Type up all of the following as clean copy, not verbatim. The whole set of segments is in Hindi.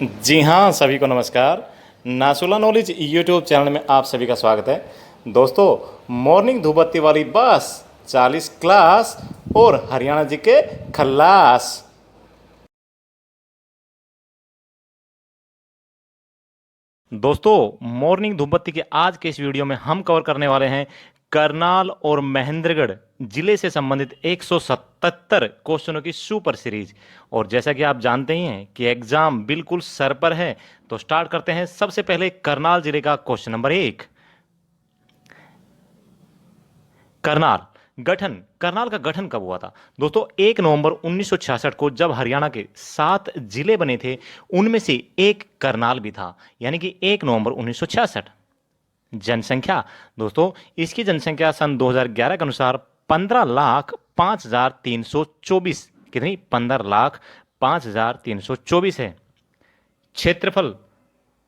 जी हाँ, सभी को नमस्कार। नासुला नॉलेज यूट्यूब चैनल में आप सभी का स्वागत है। दोस्तों, मॉर्निंग धूपबत्ती वाली बस 40 क्लास और हरियाणा जी के खल्लास। दोस्तों, मॉर्निंग धूपबत्ती के आज के इस वीडियो में हम कवर करने वाले हैं करनाल और महेंद्रगढ़ जिले से संबंधित 177 क्वेश्चनों की सुपर सीरीज। और जैसा कि आप जानते ही हैं कि एग्जाम बिल्कुल सर पर है, तो स्टार्ट करते हैं। सबसे पहले करनाल जिले का क्वेश्चन नंबर 1। करनाल करनाल का गठन कब हुआ था? दोस्तों, 1 नवंबर 1966 को जब हरियाणा के 7 जिले बने थे, उनमें से एक करनाल भी था, यानी कि 1 नवंबर 1966। जनसंख्या, दोस्तों इसकी जनसंख्या सन 2011 के अनुसार 15,05,324, कितनी? 15,05,324 है। क्षेत्रफल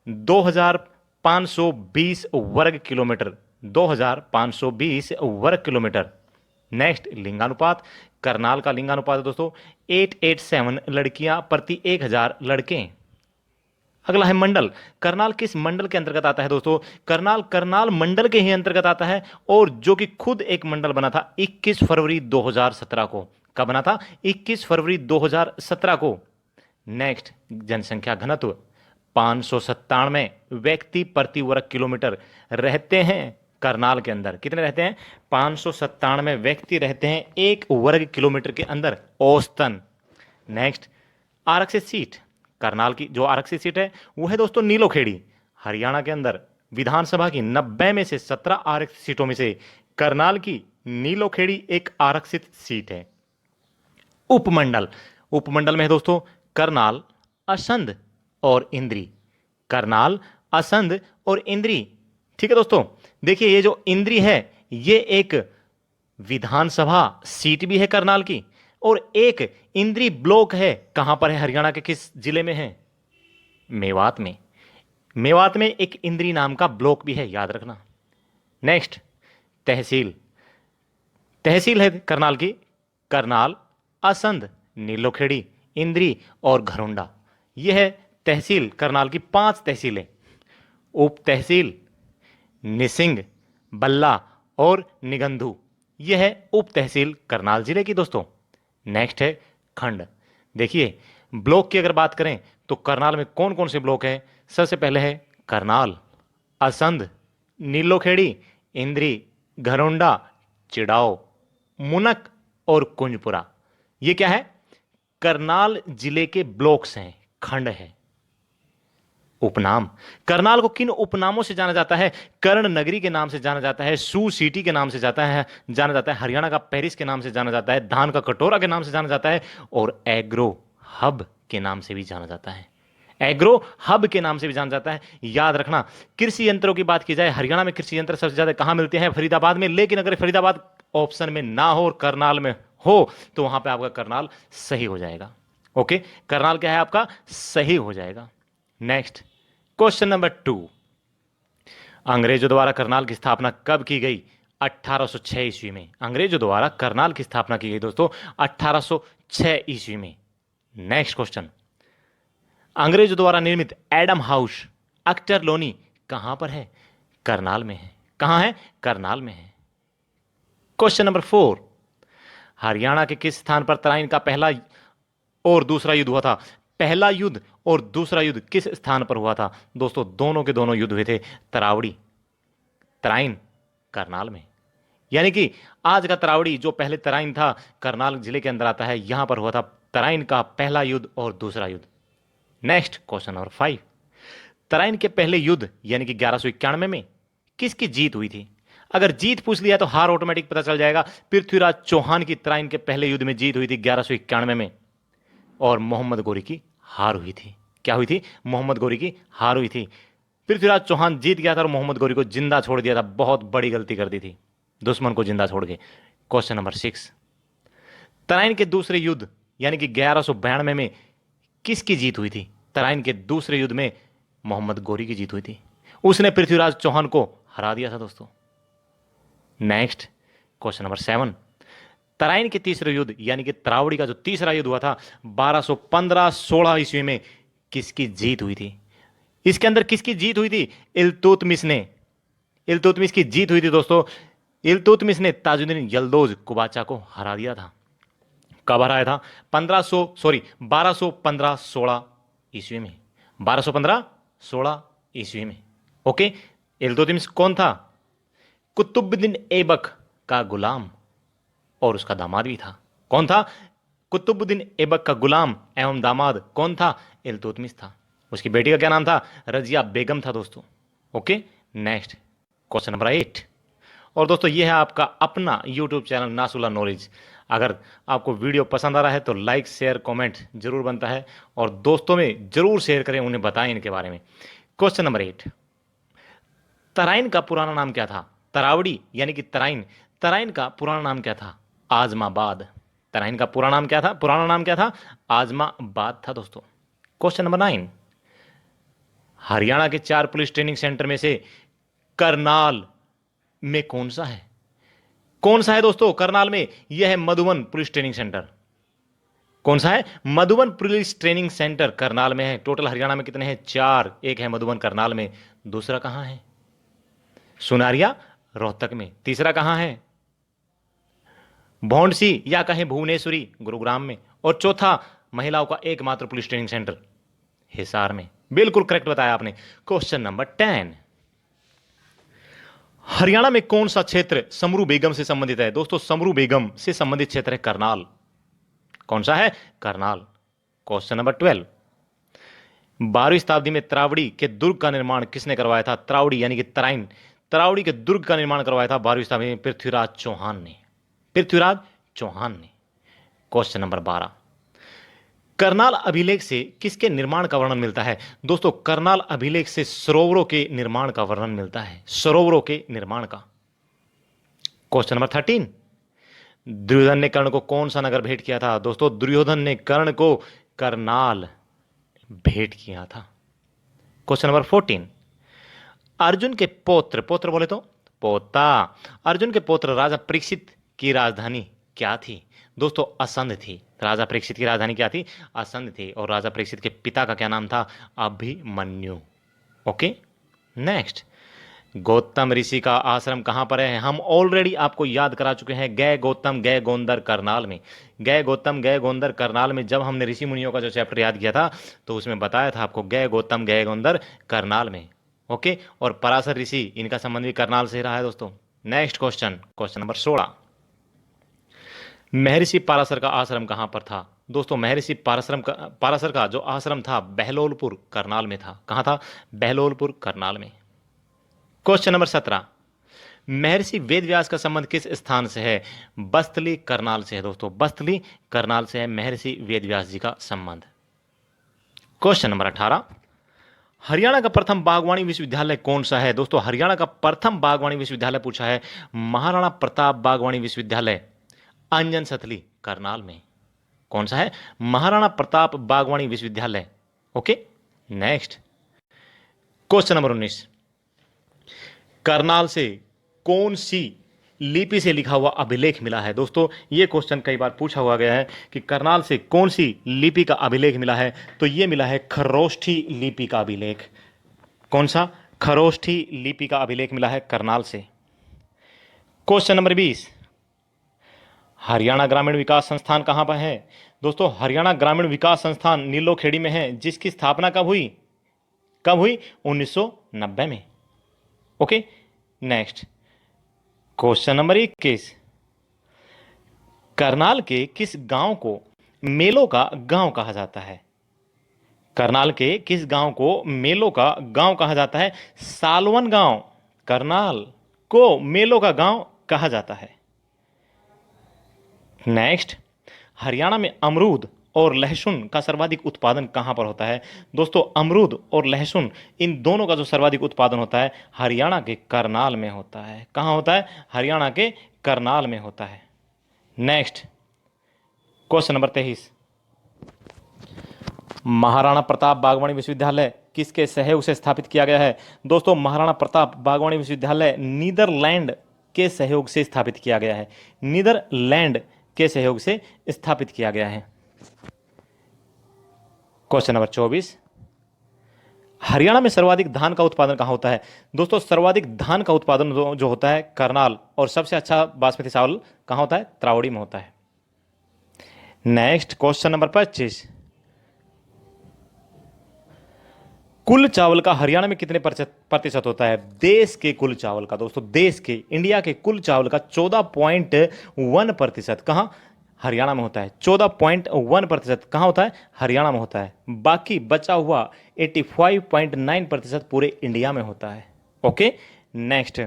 2,520 वर्ग किलोमीटर, 2,520 वर्ग किलोमीटर। नेक्स्ट, लिंगानुपात। करनाल का लिंगानुपात है दोस्तों 887 लड़कियां प्रति 1,000 लड़के। अगला है मंडल। करनाल किस मंडल के अंतर्गत आता है दोस्तों? करनाल करनाल मंडल के ही अंतर्गत आता है, और जो कि खुद एक मंडल बना था 21 फरवरी 2017 को। कब बना था? 21 फरवरी 2017 को। नेक्स्ट, जनसंख्या घनत्व 597 व्यक्ति प्रति वर्ग किलोमीटर रहते हैं करनाल के अंदर। कितने रहते हैं? 597 व्यक्ति रहते हैं 1 वर्ग किलोमीटर के अंदर औसतन। नेक्स्ट, आरक्षित सीट। करनाल की जो आरक्षित सीट है वो है दोस्तों नीलोखेड़ी। हरियाणा के अंदर विधानसभा की 90 में से 17 आरक्षित सीटों में से करनाल की नीलोखेड़ी एक आरक्षित सीट है। उपमंडल। उपमंडल में है दोस्तों करनाल, असंध और इंद्री। करनाल, असंध और इंद्री। ठीक है दोस्तों, देखिए ये जो इंद्री है ये एक विधानसभा सीट भी है करनाल की, और एक इंद्री ब्लॉक है। कहां पर है? हरियाणा के किस जिले में है? मेवात में। मेवात में एक इंद्री नाम का ब्लॉक भी है, याद रखना। नेक्स्ट, तहसील। तहसील है करनाल की करनाल, असंध, नीलोखेड़ी, इंद्री और घरोंडा। यह है तहसील करनाल की 5 तहसीलें। उप तहसील निसिंग, बल्ला और निगंधु। यह है उप तहसील करनाल जिले की दोस्तों। नेक्स्ट है खंड। देखिए, ब्लॉक की अगर बात करें तो करनाल में कौन कौन से ब्लॉक है? सबसे पहले है करनाल, असंध, नीलोखेड़ी, इंद्री, घरोंडा, चिड़ाव, मुनक और कुंजपुरा। ये क्या है? करनाल जिले के ब्लॉक्स हैं, खंड है। उपनाम। करनाल को किन उपनामों से जाना जाता है? कर्ण नगरी के नाम से जाना जाता है, सू सिटी के नाम से जाना जाता है, हरियाणा का पेरिस के नाम से जाना जाता है, धान का कटोरा के नाम से जाना जाता है, और एग्रो हब के नाम से भी जाना जाता है। एग्रो हब के नाम से भी जाना जाता है, याद रखना। कृषि यंत्रों की बात की जाए, हरियाणा में कृषि यंत्र सबसे ज्यादा कहां मिलते हैं? फरीदाबाद में। लेकिन अगर फरीदाबाद ऑप्शन में ना हो और करनाल में हो तो वहां पे आपका करनाल सही हो जाएगा। ओके, करनाल क्या है आपका? सही हो जाएगा। Next, question number 2। अंग्रेजों द्वारा करनाल की स्थापना कब की गई? 1806 ईस्वी में। अंग्रेजों द्वारा करनाल की स्थापना की गई दोस्तों 1806 ईस्वी में। नेक्स्ट क्वेश्चन, अंग्रेजों द्वारा निर्मित एडम हाउस अक्टर कहां पर है? करनाल में है। कहां है? करनाल में है। क्वेश्चन नंबर 4, हरियाणा के किस स्थान पर तराइन का पहला और दूसरा युद्ध हुआ था? पहला युद्ध और दूसरा युद्ध किस स्थान पर हुआ था? दोस्तों, दोनों के दोनों युद्ध हुए थे तरावड़ी, तराइन, करनाल में। यानी कि आज का तरावड़ी जो पहले तराइन था, करनाल जिले के अंदर आता है, यहां पर हुआ था तराइन का पहला युद्ध और दूसरा युद्ध। नेक्स्ट, क्वेश्चन नंबर 5, तराइन के पहले युद्ध यानी कि 1191 में किसकी जीत हुई थी? अगर जीत पूछ लिया तो हार ऑटोमेटिक पता चल जाएगा। पृथ्वीराज चौहान की तराइन के पहले युद्ध में जीत हुई थी 1191 में, और मोहम्मद गोरी की हार हुई थी। क्या हुई थी? मोहम्मद गोरी की हार हुई थी। पृथ्वीराज चौहान जीत गया था और मोहम्मद गोरी को जिंदा छोड़ दिया था। बहुत बड़ी गलती कर दी थी, दुश्मन को जिंदा छोड़ के। क्वेश्चन नंबर 6, तराइन के दूसरे युद्ध यानी कि 1192 में किसकी जीत हुई थी? तराइन के दूसरे युद्ध में मोहम्मद गोरी की जीत हुई थी। उसने पृथ्वीराज चौहान को हरा दिया था दोस्तों। नेक्स्ट, क्वेश्चन नंबर 7, तराइन के तीसरे युद्ध यानी कि तरावड़ी का जो तीसरा युद्ध हुआ था 1215-16 ईस्वी में किसकी जीत हुई थी? इसके अंदर किसकी जीत हुई थी? इल्तुतमिश ने, इल्तुतमिश की जीत हुई थी दोस्तों। इल्तुतमिश ने ताजुद्दीन यल्दोज कुबाचा को हरा दिया था। कब हराया था? 1215 16 ईस्वी में, 1215 16 ईस्वी में। ओके, इल्तुतमिश कौन था? कुतुबुद्दीन ऐबक का गुलाम और उसका दामाद भी था। कौन था? कुतुबुद्दीन ऐबक का गुलाम एवं दामाद कौन था? इल्तुतमिश था। उसकी बेटी का क्या नाम था? रजिया बेगम था दोस्तों। Okay, next question number 8। और दोस्तों ये है आपका अपना यूट्यूब चैनल नासुल्ला नॉलेज। अगर आपको वीडियो पसंद आ रहा है तो लाइक शेयर कमेंट जरूर बनता है, और दोस्तों में जरूर शेयर करें, उन्हें बताएं इनके बारे में। क्वेश्चन नंबर 8, तराइन का पुराना नाम क्या था? तरावड़ी यानी कि तराइन, तराइन का पुराना नाम क्या था? आजमाबाद। तराइन का पुराना नाम क्या था? पुराना नाम क्या था? आजमाबाद था दोस्तों। क्वेश्चन नंबर 9, हरियाणा के 4 पुलिस ट्रेनिंग सेंटर में से करनाल में कौन सा है? कौन सा है दोस्तों करनाल में? यह है मधुबन पुलिस ट्रेनिंग सेंटर। कौन सा है? Madhuban police training centre Karnal में है। टोटल हरियाणा में कितने हैं? 4। एक है मधुबन करनाल में, दूसरा कहां है? सुनारिया रोहतक में। तीसरा कहां है? भौंडसी या कहें भुवनेश्वरी गुरुग्राम में। और चौथा महिलाओं का एकमात्र पुलिस ट्रेनिंग सेंटर हिसार में। बिल्कुल करेक्ट बताया आपने। क्वेश्चन नंबर 10, हरियाणा में कौन सा क्षेत्र समरू बेगम से संबंधित है? दोस्तों समरू बेगम से संबंधित क्षेत्र है करनाल। कौन सा है? करनाल। क्वेश्चन नंबर 12, 12वीं शताब्दी में त्रावड़ी के दुर्ग का निर्माण किसने करवाया था? त्रावड़ी यानी कि तराइन, त्रावड़ी के दुर्ग का निर्माण करवाया था 12वीं शताब्दी में पृथ्वीराज चौहान ने। पृथ्वीराज चौहान ने। क्वेश्चन नंबर 12, करनाल अभिलेख से किसके निर्माण का वर्णन मिलता है? दोस्तों करनाल अभिलेख से सरोवरों के निर्माण का वर्णन मिलता है, सरोवरों के निर्माण का। क्वेश्चन नंबर 13, दुर्योधन ने कर्ण को कौन सा नगर भेंट किया था? दोस्तों दुर्योधन ने कर्ण को करनाल भेंट किया था। क्वेश्चन नंबर 14, अर्जुन के पौत्र, पौत्र बोले तो पोता, अर्जुन के पौत्र राजा परीक्षित की राजधानी क्या थी? दोस्तों असंध थी। राजा परीक्षित की राजधानी क्या थी? असंध थी। और राजा परीक्षित के पिता का क्या नाम था? अभिमन्यु। ओके, नेक्स्ट, गौतम ऋषि का आश्रम कहां पर है? हम ऑलरेडी आपको याद करा चुके हैं, गए गौतम गए गोंदर करनाल में। गए गौतम गए गोंदर करनाल में जब हमने ऋषि मुनियों का जो चैप्टर याद किया था तो उसमें बताया था आपको गए गौतम गए गोंदर करनाल में। ओके, और पराशर ऋषि, इनका संबंध भी करनाल से रहा है दोस्तों। नेक्स्ट क्वेश्चन, क्वेश्चन नंबर 16, महर्षि पाराशर का आश्रम कहां पर था? दोस्तों महर्षि पाराशर का जो आश्रम था बहलोलपुर करनाल में था। कहां था? बहलोलपुर करनाल में। क्वेश्चन नंबर 17, महर्षि वेदव्यास का संबंध किस स्थान से है? बस्तली करनाल से है दोस्तों। बस्तली करनाल से है महर्षि वेदव्यास जी का संबंध। क्वेश्चन नंबर 18, हरियाणा का प्रथम बागवानी विश्वविद्यालय कौन सा है? दोस्तों हरियाणा का प्रथम बागवानी विश्वविद्यालय पूछा है, महाराणा प्रताप बागवानी विश्वविद्यालय अंजन सतली करनाल में। कौन सा है? महाराणा प्रताप बागवानी विश्वविद्यालय। Okay, next question number 19, Karnal से कौन सी लिपि से लिखा हुआ अभिलेख मिला है? दोस्तों ये क्वेश्चन कई बार पूछा हुआ गया है कि करनाल से कौन सी लिपि का अभिलेख मिला है, तो ये मिला है खरोष्ठी लिपि का अभिलेख। कौन सा? खरोष्ठी लिपि का अभिलेख मिला है करनाल से। क्वेश्चन नंबर 20, हरियाणा ग्रामीण विकास संस्थान कहां पर है? दोस्तों हरियाणा ग्रामीण विकास संस्थान नीलोखेड़ी में है, जिसकी स्थापना कब हुई? कब हुई? 1990 में। Okay, next question number 21, Karnal के किस गांव को मेलों का गांव कहा जाता है? करनाल के किस गांव को मेलों का गांव कहा जाता है? सालवन गांव करनाल को मेलों का गांव कहा जाता है। नेक्स्ट, हरियाणा में अमरूद और लहसुन का सर्वाधिक उत्पादन कहां पर होता है? दोस्तों अमरूद और लहसुन इन दोनों का जो सर्वाधिक उत्पादन होता है हरियाणा के करनाल में होता है। कहां होता है? हरियाणा के करनाल में होता है। Next question number 23, Maharana Pratap बागवानी विश्वविद्यालय किसके सहयोग से स्थापित किया गया है? दोस्तों महाराणा प्रताप बागवानी विश्वविद्यालय नीदरलैंड के सहयोग से स्थापित किया गया है। नीदरलैंड के सहयोग से स्थापित किया गया है। क्वेश्चन नंबर 24, हरियाणा में सर्वाधिक धान का उत्पादन कहाँ होता है? दोस्तों जो धान का उत्पादन जो होता है करनाल, और सबसे अच्छा बासमती चावल कहाँ होता है? त्रावड़ी में होता है। नेक्स्ट क्वेश्चन नंबर 25, कुल चावल का हरियाणा में कितने प्रतिशत होता है? देश के कुल चावल का दोस्तों, देश के इंडिया के कुल चावल का 14.1% कहाँ? हरियाणा में होता है। 14.1% कहाँ होता है? हरियाणा में होता है। बाकी बचा हुआ 85.9% पूरे इंडिया में होता है। ओके, नेक्स्ट,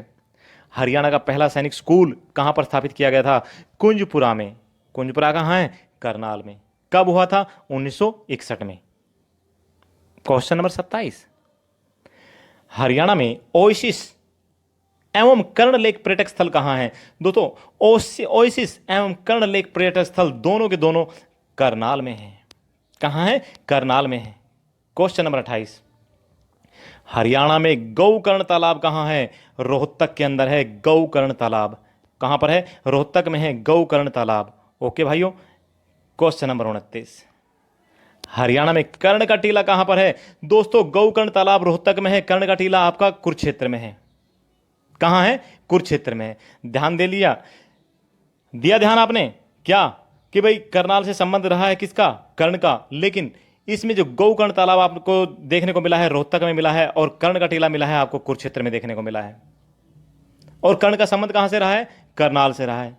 हरियाणा का पहला सैनिक स्कूल कहाँ पर स्थापित किया गया था? कुंजपुरा में। कुंजपुरा कहाँ है? करनाल में। कब हुआ था? 1961 में। क्वेश्चन नंबर 27, हरियाणा में ओएसिस एवं कर्ण लेक पर्यटक स्थल कहां है? दोस्तों ओएसिस एवं कर्ण लेक पर्यटक स्थल दोनों के दोनों करनाल में हैं। कहां है? करनाल में है। क्वेश्चन नंबर 28, हरियाणा में गौकर्ण तालाब कहां है? रोहतक के अंदर है गौकर्ण तालाब। कहां पर है? रोहतक में है गौकर्ण तालाब। ओके भाइयों। क्वेश्चन नंबर 29, हरियाणा में कर्ण का टीला कहां पर है? दोस्तों गौकर्ण तालाब रोहतक में है, कर्ण का टीला आपका कुरुक्षेत्र में है। कहां है? कुरुक्षेत्र में है। ध्यान दे लिया, दिया ध्यान आपने क्या कि भाई करनाल से संबंध रहा है किसका? कर्ण का। लेकिन इसमें जो गौकर्ण तालाब आपको देखने को मिला है रोहतक में मिला है, और कर्ण का टीला मिला है आपको कुरुक्षेत्र में देखने को मिला है। और कर्ण का संबंध कहां से रहा है? करनाल से रहा है।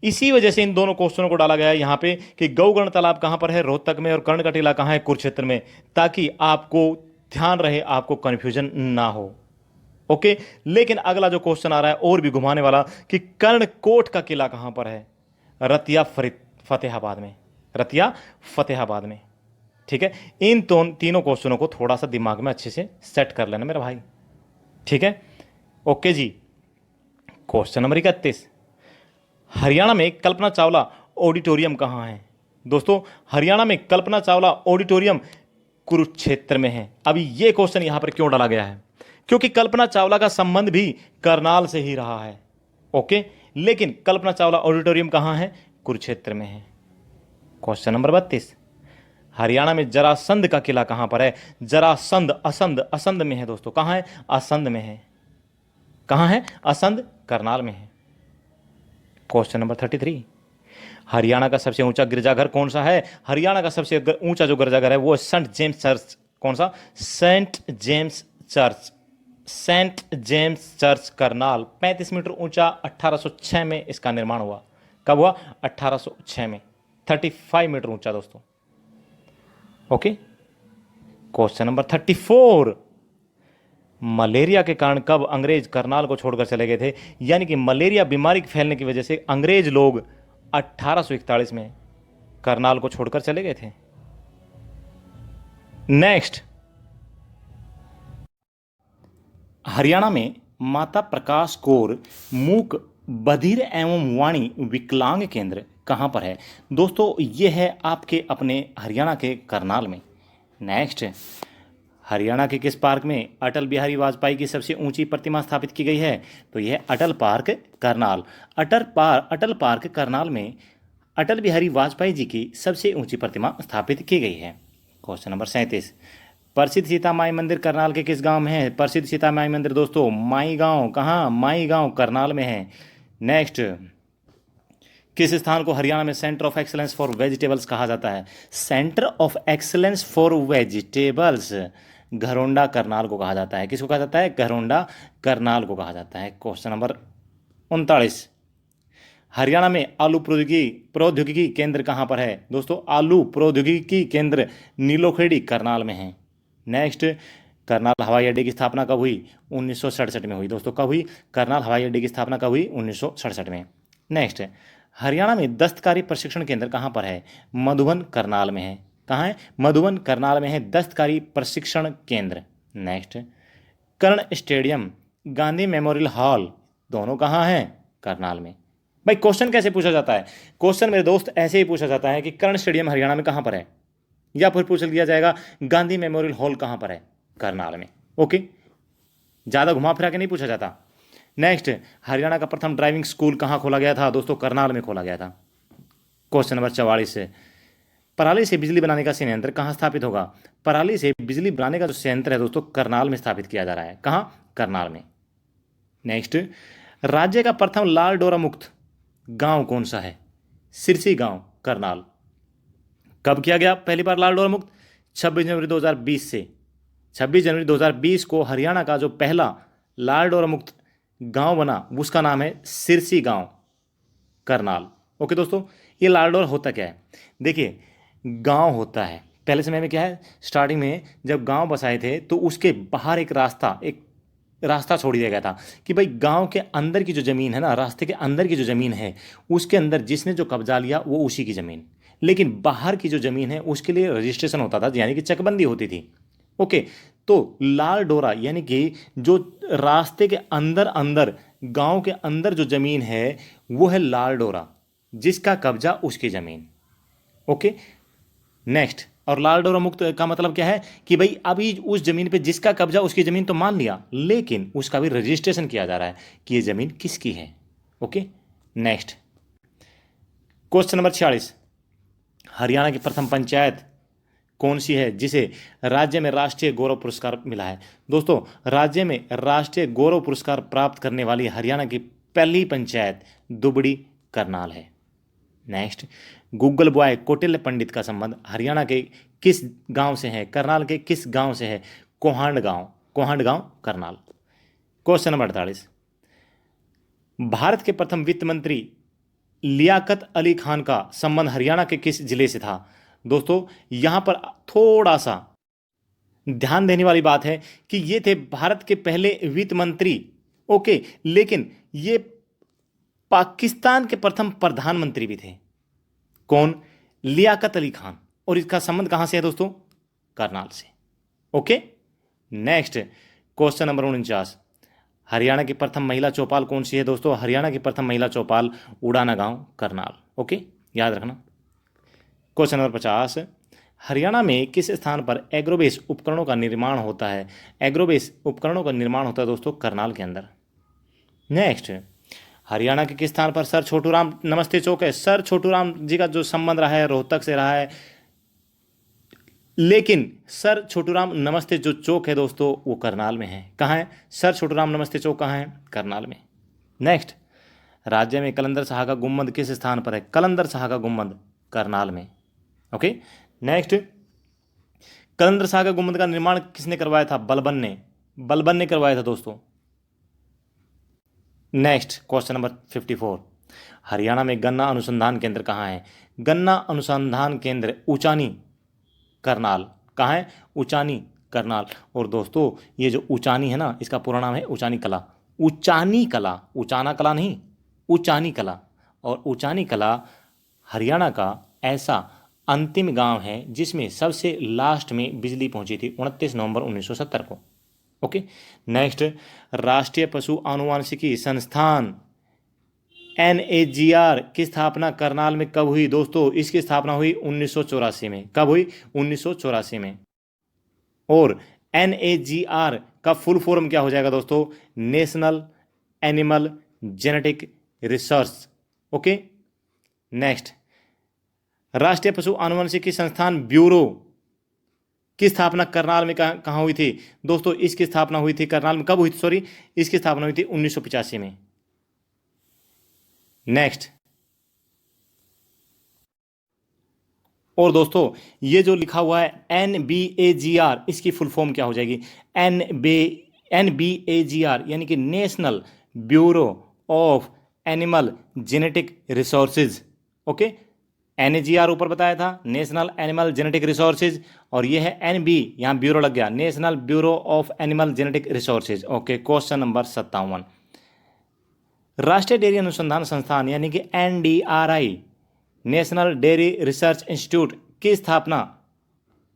इसी वजह से इन दोनों क्वेश्चनों को डाला गया है यहां पे कि गौकर्ण तालाब कहां पर है? रोहतक में। और कर्ण का टीला कहां है? कुरुक्षेत्र में, ताकि आपको ध्यान रहे, आपको कंफ्यूजन ना हो। ओके, लेकिन अगला जो क्वेश्चन आ रहा है और भी घुमाने वाला कि कर्णकोट का किला कहां पर है? रतिया फतेहाबाद में। रतिया फतेहाबाद में। ठीक है, इन तीनों क्वेश्चनों को थोड़ा सा दिमाग में अच्छे से सेट कर लेना मेरा भाई। ठीक है, ओके जी। क्वेश्चन नंबर 31, हरियाणा में कल्पना चावला ऑडिटोरियम कहां है? दोस्तों हरियाणा में कल्पना चावला ऑडिटोरियम कुरुक्षेत्र में है। अभी ये क्वेश्चन यहां पर क्यों डाला गया है? क्योंकि कल्पना चावला का संबंध भी करनाल से ही रहा है। ओके, लेकिन कल्पना चावला ऑडिटोरियम कहां है? कुरुक्षेत्र में है। क्वेश्चन नंबर 32, हरियाणा में जरासंध का किला कहां पर है? जरासंध असंध, असंध में है दोस्तों। कहां है? असंध में है। कहां है? असंध, करनाल में है। क्वेश्चन नंबर 33, हरियाणा का सबसे ऊंचा गिरजाघर कौन सा है? हरियाणा का सबसे ऊंचा जो गिरजाघर है वो सेंट जेम्स चर्च। कौन सा? Saint James church. Saint James church Karnal, 35 metre ऊंचा। 1806 में इसका निर्माण हुआ। कब हुआ? 1806 में। 35 मीटर ऊंचा दोस्तों। ओके, क्वेश्चन नंबर 34, मलेरिया के कारण कब अंग्रेज करनाल को छोड़कर चले गए थे? यानी कि मलेरिया बीमारी के फैलने की वजह से अंग्रेज लोग 1841 में करनाल को छोड़कर चले गए थे। नेक्स्ट, हरियाणा में माता प्रकाश कौर मूक बधिर एवं वाणी विकलांग केंद्र कहां पर है? दोस्तों ये है आपके अपने हरियाणा के करनाल में। नेक्स्ट, हरियाणा के किस पार्क में अटल बिहारी वाजपेयी की सबसे ऊंची प्रतिमा स्थापित की गई है? तो यह अटल पार्क करनाल। अटल पार्क करनाल में अटल बिहारी वाजपेयी जी की सबसे ऊंची प्रतिमा स्थापित की गई है। क्वेश्चन नंबर 37, प्रसिद्ध सीता माई मंदिर करनाल के किस गांव में है? प्रसिद्ध सीता माई मंदिर दोस्तों माई गांव। कहाँ? माई गांव, करनाल में है। नेक्स्ट, किस स्थान को हरियाणा में centre of excellence for vegetables कहा जाता है? Centre of excellence for vegetables Gharaunda Karnal को कहा जाता है। किसको कहा जाता है? घरोंडा करनाल को कहा जाता है। क्वेश्चन नंबर 39, हरियाणा में आलू प्रौद्योगिकी केंद्र कहां पर है? दोस्तों आलू प्रौद्योगिकी केंद्र नीलोखेड़ी करनाल में है। नेक्स्ट, करनाल हवाई अड्डे की स्थापना कब हुई? 1967 में हुई। दोस्तों कब हुई? करनाल हवाई अड्डे की स्थापना कब हुई? 1967 में। नेक्स्ट, हरियाणा में दस्तकारी प्रशिक्षण केंद्र कहां पर है? मधुबन करनाल में है। कहाँ है? मधुबन करनाल में है दस्तकारी प्रशिक्षण केंद्र। नेक्स्ट, कर्ण स्टेडियम, गांधी मेमोरियल हॉल दोनों कहाँ हैं? करनाल में। भाई क्वेश्चन कैसे पूछा जाता है? क्वेश्चन मेरे दोस्त ऐसे ही पूछा जाता है कि कर्ण स्टेडियम हरियाणा में कहाँ पर है, या फिर पूछ लिया जाएगा गांधी मेमोरियल हॉल कहाँ पर है? करनाल में। ओके, ज़्यादा घुमा फिरा के नहीं पूछा जाता। नेक्स्ट, हरियाणा का प्रथम ड्राइविंग स्कूल कहाँ खोला गया था? दोस्तों करनाल में खोला गया था। क्वेश्चन नंबर 44, पराली से बिजली बनाने का संयंत्र कहाँ स्थापित होगा? पराली से बिजली बनाने का जो संयंत्र है दोस्तों, करनाल में स्थापित किया जा रहा है। कहाँ? करनाल में। नेक्स्ट, राज्य का प्रथम लाल डोरा मुक्त गांव कौन सा है? सिरसी गांव, करनाल। कब किया गया पहली बार लाल डोरा मुक्त? 26 जनवरी 2020 से। 26 जनवरी 2020 को हरियाणा का जो पहला लाल डोरा मुक्त गांव बना उसका नाम है सिरसी गांव, करनाल। ओके दोस्तों, ये लाल डोरा होता क्या है? देखिए, गांव होता है, पहले समय में क्या है, स्टार्टिंग में जब गांव बसाए थे तो उसके बाहर एक रास्ता छोड़ दिया गया था कि भाई गांव के अंदर की जो ज़मीन है ना, रास्ते के अंदर की जो ज़मीन है उसके अंदर जिसने जो कब्जा लिया वो उसी की ज़मीन, लेकिन बाहर की जो ज़मीन है उसके लिए रजिस्ट्रेशन होता था, यानी कि चकबंदी होती थी। ओके, तो लाल डोरा यानी कि जो रास्ते के अंदर अंदर गांव के अंदर जो ज़मीन है वो है लाल डोरा, जिसका कब्जा उसकी ज़मीन। ओके, नेक्स्ट, और लाल डोरा मुक्त का मतलब क्या है कि भाई अभी उस जमीन पे जिसका कब्जा उसकी जमीन तो मान लिया, लेकिन उसका भी रजिस्ट्रेशन किया जा रहा है कि ये जमीन किसकी है। Okay, next, question number 46, Haryana की प्रथम पंचायत कौन सी है जिसे राज्य में राष्ट्रीय गौरव पुरस्कार मिला है? दोस्तों, राज्य में राष्ट्रीय गौरव पुरस्कार प्राप्त करने वाली हरियाणा की पहली पंचायत दुबड़ी, करनाल है। नेक्स्ट, गूगल बॉय कौटिल्य पंडित का संबंध हरियाणा के किस गांव से है? करनाल के किस गांव से है? कोहांड गांव, करनाल। क्वेश्चन नंबर 48, भारत के प्रथम वित्त मंत्री लियाकत अली खान का संबंध हरियाणा के किस जिले से था? दोस्तों, यहां पर थोड़ा सा ध्यान देने वाली बात है कि ये थे भारत के पहले वित्त मंत्री। ओके, लेकिन ये पाकिस्तान के प्रथम प्रधानमंत्री भी थे। कौन? लियाकत अली खान। और इसका संबंध कहां से है दोस्तों? करनाल से। Okay, next, question number 49, Haryana की प्रथम महिला चौपाल कौन सी है? दोस्तों, हरियाणा की प्रथम महिला चौपाल उड़ाना गांव, करनाल। ओके, याद रखना। क्वेश्चन नंबर 50, हरियाणा में किस स्थान पर एग्रोबेस उपकरणों का निर्माण होता है? एग्रोबेस उपकरणों का निर्माण होता है दोस्तों करनाल के अंदर। नेक्स्ट, हरियाणा के किस स्थान पर सर छोटूराम नमस्ते चौक है? सर छोटूराम जी का जो संबंध रहा है रोहतक से रहा है, लेकिन सर छोटूराम नमस्ते जो चौक है दोस्तों वो करनाल में है। कहाँ है सर छोटूराम नमस्ते चौक? कहाँ है? करनाल में। नेक्स्ट, राज्य में कलंदर शाह का गुम्बद किस स्थान पर है? कलंदर शाह का गुम्बद, करनाल में। ओके, नेक्स्ट, कलंदर शाह का गुम्बद का निर्माण किसने करवाया था? बलबन ने करवाया था दोस्तों। नेक्स्ट, क्वेश्चन नंबर 54, हरियाणा में गन्ना अनुसंधान केंद्र कहाँ है? गन्ना अनुसंधान केंद्र ऊंचानी, करनाल। कहाँ है? ऊंचानी, करनाल। और दोस्तों, ये जो ऊंचानी है ना, इसका पूरा नाम है ऊंचानी कला। ऊंचानी कला, ऊंचाना कला नहीं, ऊंचानी कला। और ऊंचानी कला हरियाणा का ऐसा अंतिम गांव है जिसमें सबसे लास्ट में बिजली पहुंची थी 29 नवंबर 1970 को। ओके, नेक्स्ट, राष्ट्रीय पशु आनुवांशिकी संस्थान NAGR की स्थापना करनाल में कब हुई? दोस्तों, इसकी स्थापना हुई 1984 में। कब हुई? 1984 में। और NAGR का फुल फॉर्म क्या हो जाएगा दोस्तों? National animal genetic research. Okay, next, राष्ट्रीय पशु आनुवंशिकी संस्थान ब्यूरो की स्थापना करनाल में कहाँ हुई थी? दोस्तों, इसकी स्थापना हुई थी करनाल में। कब हुई थी? सॉरी, इसकी स्थापना हुई थी 1985 में। नेक्स्ट, और दोस्तों ये जो लिखा हुआ है NBAGR, इसकी फुल फॉर्म क्या हो जाएगी? NBAGR यानी कि national bureau of animal genetic resources. Okay, NAGR ऊपर बताया था, नेशनल एनिमल जेनेटिक रिसोर्सेज, और ये है NB, यहाँ ब्यूरो लग गया, national bureau of animal genetic resources. Okay, question number 57, राष्ट्रीय डेयरी अनुसंधान संस्थान यानी कि NDRI, national dairy research institute की स्थापना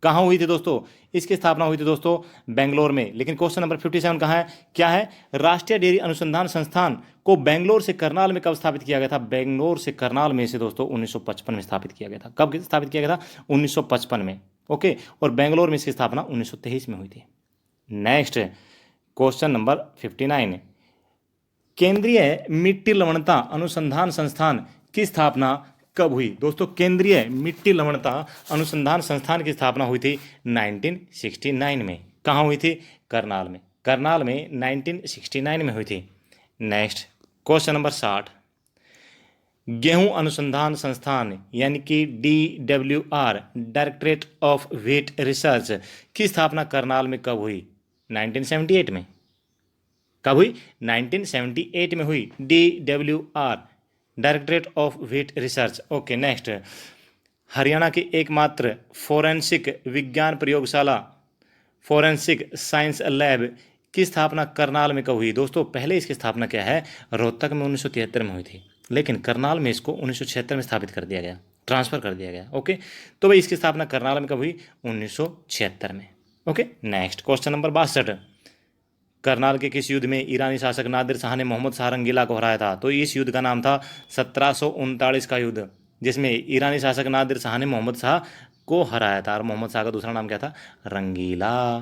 कहाँ हुई थी दोस्तों? इसकी स्थापना हुई थी दोस्तों बेंगलोर में। लेकिन क्वेश्चन नंबर 57 कहाँ है? क्या है? राष्ट्रीय डेयरी अनुसंधान संस्थान को बेंगलोर से करनाल में कब स्थापित किया गया था? बेंगलोर से करनाल में से दोस्तों 1955 में स्थापित किया गया था। कब स्थापित किया गया था? 1955 में। ओके, और बेंगलोर में इसकी स्थापना 1923 में हुई थी। नेक्स्ट, क्वेश्चन नंबर 59, केंद्रीय मिट्टी लवणता अनुसंधान संस्थान की स्थापना कब हुई दोस्तों? केंद्रीय मिट्टी लवणता अनुसंधान संस्थान की स्थापना हुई थी 1969 में। कहाँ हुई थी? करनाल में। करनाल में 1969 में हुई थी। नेक्स्ट क्वेश्चन नंबर 60, गेहूं अनुसंधान संस्थान यानी कि DWR, directorate of wheat research की स्थापना करनाल में कब हुई? 1978 में। कब हुई? 1978 में हुई। DWR, directorate of wheat research. Okay next, Haryana की एकमात्र फोरेंसिक विज्ञान प्रयोगशाला, फोरेंसिक साइंस लैब की स्थापना करनाल में कब हुई? दोस्तों पहले इसकी स्थापना क्या है, रोहतक में 1973 में हुई थी, लेकिन करनाल में इसको 1976 में स्थापित कर दिया गया, ट्रांसफर कर दिया गया। ओके, तो भाई इसकी स्थापना करनाल में कब हुई? 1976 में। Okay next question number 62, Karnal के किस युद्ध में ईरानी शासक नादिर शाह ने मोहम्मद शाह रंगीला को हराया था? तो इस युद्ध का नाम था 1739 का युद्ध, जिसमें ईरानी शासक नादिर शाह ने मोहम्मद शाह को हराया था, और मोहम्मद शाह का दूसरा नाम क्या था? रंगीला।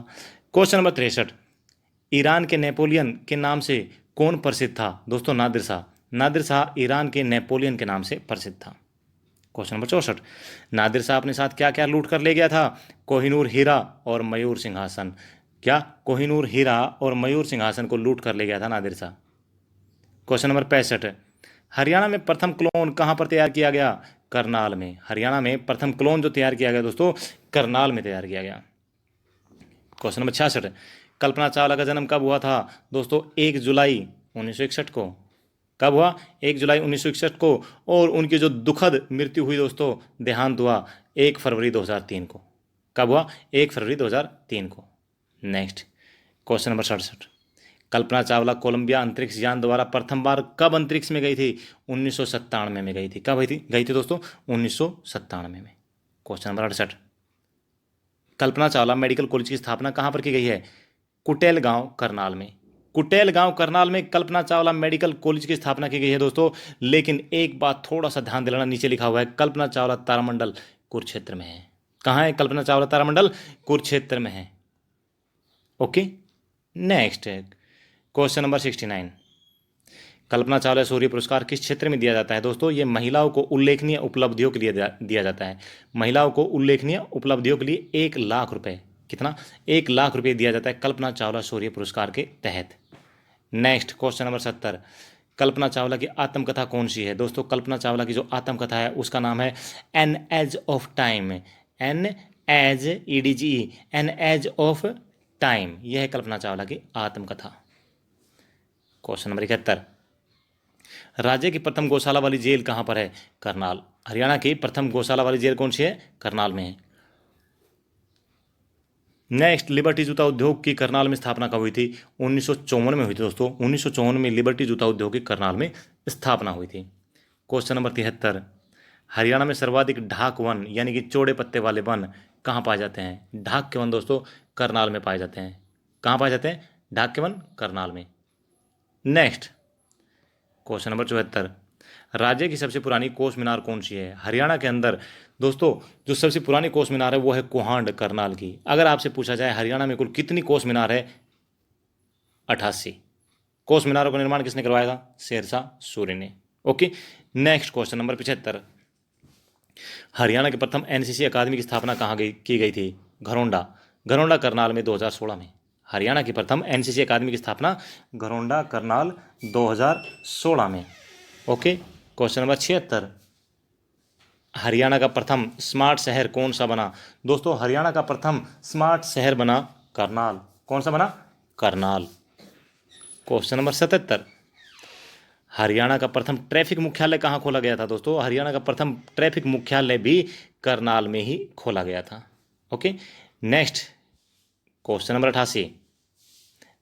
क्वेश्चन नंबर 63, ईरान के नेपोलियन के नाम से कौन प्रसिद्ध था? दोस्तों नादिर शाह। नादिर शाह ईरान के नेपोलियन के नाम से प्रसिद्ध था। क्वेश्चन नंबर 64, नादिर शाह अपने साथ क्या क्या लूट कर ले गया था? कोहिनूर हीरा और मयूर सिंहासन। क्या? कोहिनूर हीरा और मयूर सिंहासन को लूट कर ले गया था नादिर शाह। क्वेश्चन नंबर 65, हरियाणा में प्रथम क्लोन कहाँ पर तैयार किया गया? करनाल में। हरियाणा में प्रथम क्लोन जो तैयार किया गया दोस्तों, करनाल में तैयार किया गया। क्वेश्चन नंबर 66, कल्पना चावला का जन्म कब हुआ था? दोस्तों 1 जुलाई 1961 को। कब हुआ? 1 जुलाई 1961 को। और उनकी जो दुखद मृत्यु हुई दोस्तों, देहांत हुआ 1 फरवरी 2003 को। कब हुआ? 1 फरवरी 2003 को। Next question number 67, Kalpana Chawla Colombia अंतरिक्ष यान द्वारा प्रथम बार कब अंतरिक्ष में गई थी? 1997 में गई थी। कब गई थी दोस्तों? 1997 में। Question number 68, Kalpana Chawla medical college की स्थापना कहाँ पर की गई है? कुटेल गांव करनाल में। कुटेल गांव करनाल में कल्पना चावला मेडिकल कॉलेज की स्थापना की गई है दोस्तों। लेकिन एक बात थोड़ा सा ध्यान दिलाना, नीचे लिखा हुआ है कल्पना चावला तारामंडल कुरुक्षेत्र में है। कहाँ है कल्पना चावला तारामंडल? कुरुक्षेत्र में है। Okay next question number 69, Kalpana Chawla शौर्य पुरस्कार किस क्षेत्र में दिया जाता है? दोस्तों ये महिलाओं को उल्लेखनीय उपलब्धियों के लिए दिया जाता है। महिलाओं को उल्लेखनीय उपलब्धियों के लिए 1 लाख रुपए, कितना? 1 लाख रुपए दिया जाता है कल्पना चावला शौर्य पुरस्कार के तहत। Next question number 70, Kalpana Chawla की आत्मकथा कौन सी है? दोस्तों कल्पना चावला की जो आत्मकथा है उसका नाम है an edge of time. An edge EDGE, an edge of time, यह है कल्पना चावला की आत्मकथा। क्वेश्चन नंबर 71, राज्य की प्रथम गौशाला वाली जेल कहां पर है? करनाल। हरियाणा की प्रथम गौशाला वाली जेल कौन सी है? करनाल में है। नेक्स्ट, लिबर्टी जूता उद्योग की करनाल में स्थापना कब हुई थी? 1954 में हुई थी दोस्तों। 1954 में लिबर्टी जूता उद्योग की करनाल में स्थापना हुई थी। क्वेश्चन नंबर 73, हरियाणा में सर्वाधिक ढाक वन यानी कि चौड़े पत्ते वाले वन कहाँ पाए जाते हैं? ढाक के वन दोस्तों करनाल में पाए जाते हैं। कहाँ पाए जाते हैं? ढाक के वन करनाल में। नेक्स्ट क्वेश्चन नंबर 74, राज्य की सबसे पुरानी कोस मीनार कौन सी है? हरियाणा के अंदर दोस्तों जो सबसे पुरानी कोस मीनार है वो है कोहांड करनाल की। अगर आपसे पूछा जाए हरियाणा में कुल कितनी कोस मीनार है? 88। कोस मीनारों का निर्माण किसने करवाया था? शेरशाह सूरी ने। Okay next question number 75, Haryana की प्रथम NCC अकादमी की स्थापना कहाँ की गई थी? घरौंडा। घरौंडा करनाल में 2016 में। हरियाणा की प्रथम NCC अकादमी की स्थापना घरौंडा करनाल 2016 में। ओके क्वेश्चन नंबर 76, हरियाणा का प्रथम स्मार्ट शहर कौन सा बना? दोस्तों हरियाणा का प्रथम स्मार्ट शहर बना करनाल। कौन सा बना? करनाल। क्वेश्चन नंबर 77, हरियाणा का प्रथम ट्रैफिक मुख्यालय कहाँ खोला गया था? दोस्तों हरियाणा का प्रथम ट्रैफिक मुख्यालय भी करनाल में ही खोला गया था। ओके नेक्स्ट क्वेश्चन नंबर 88,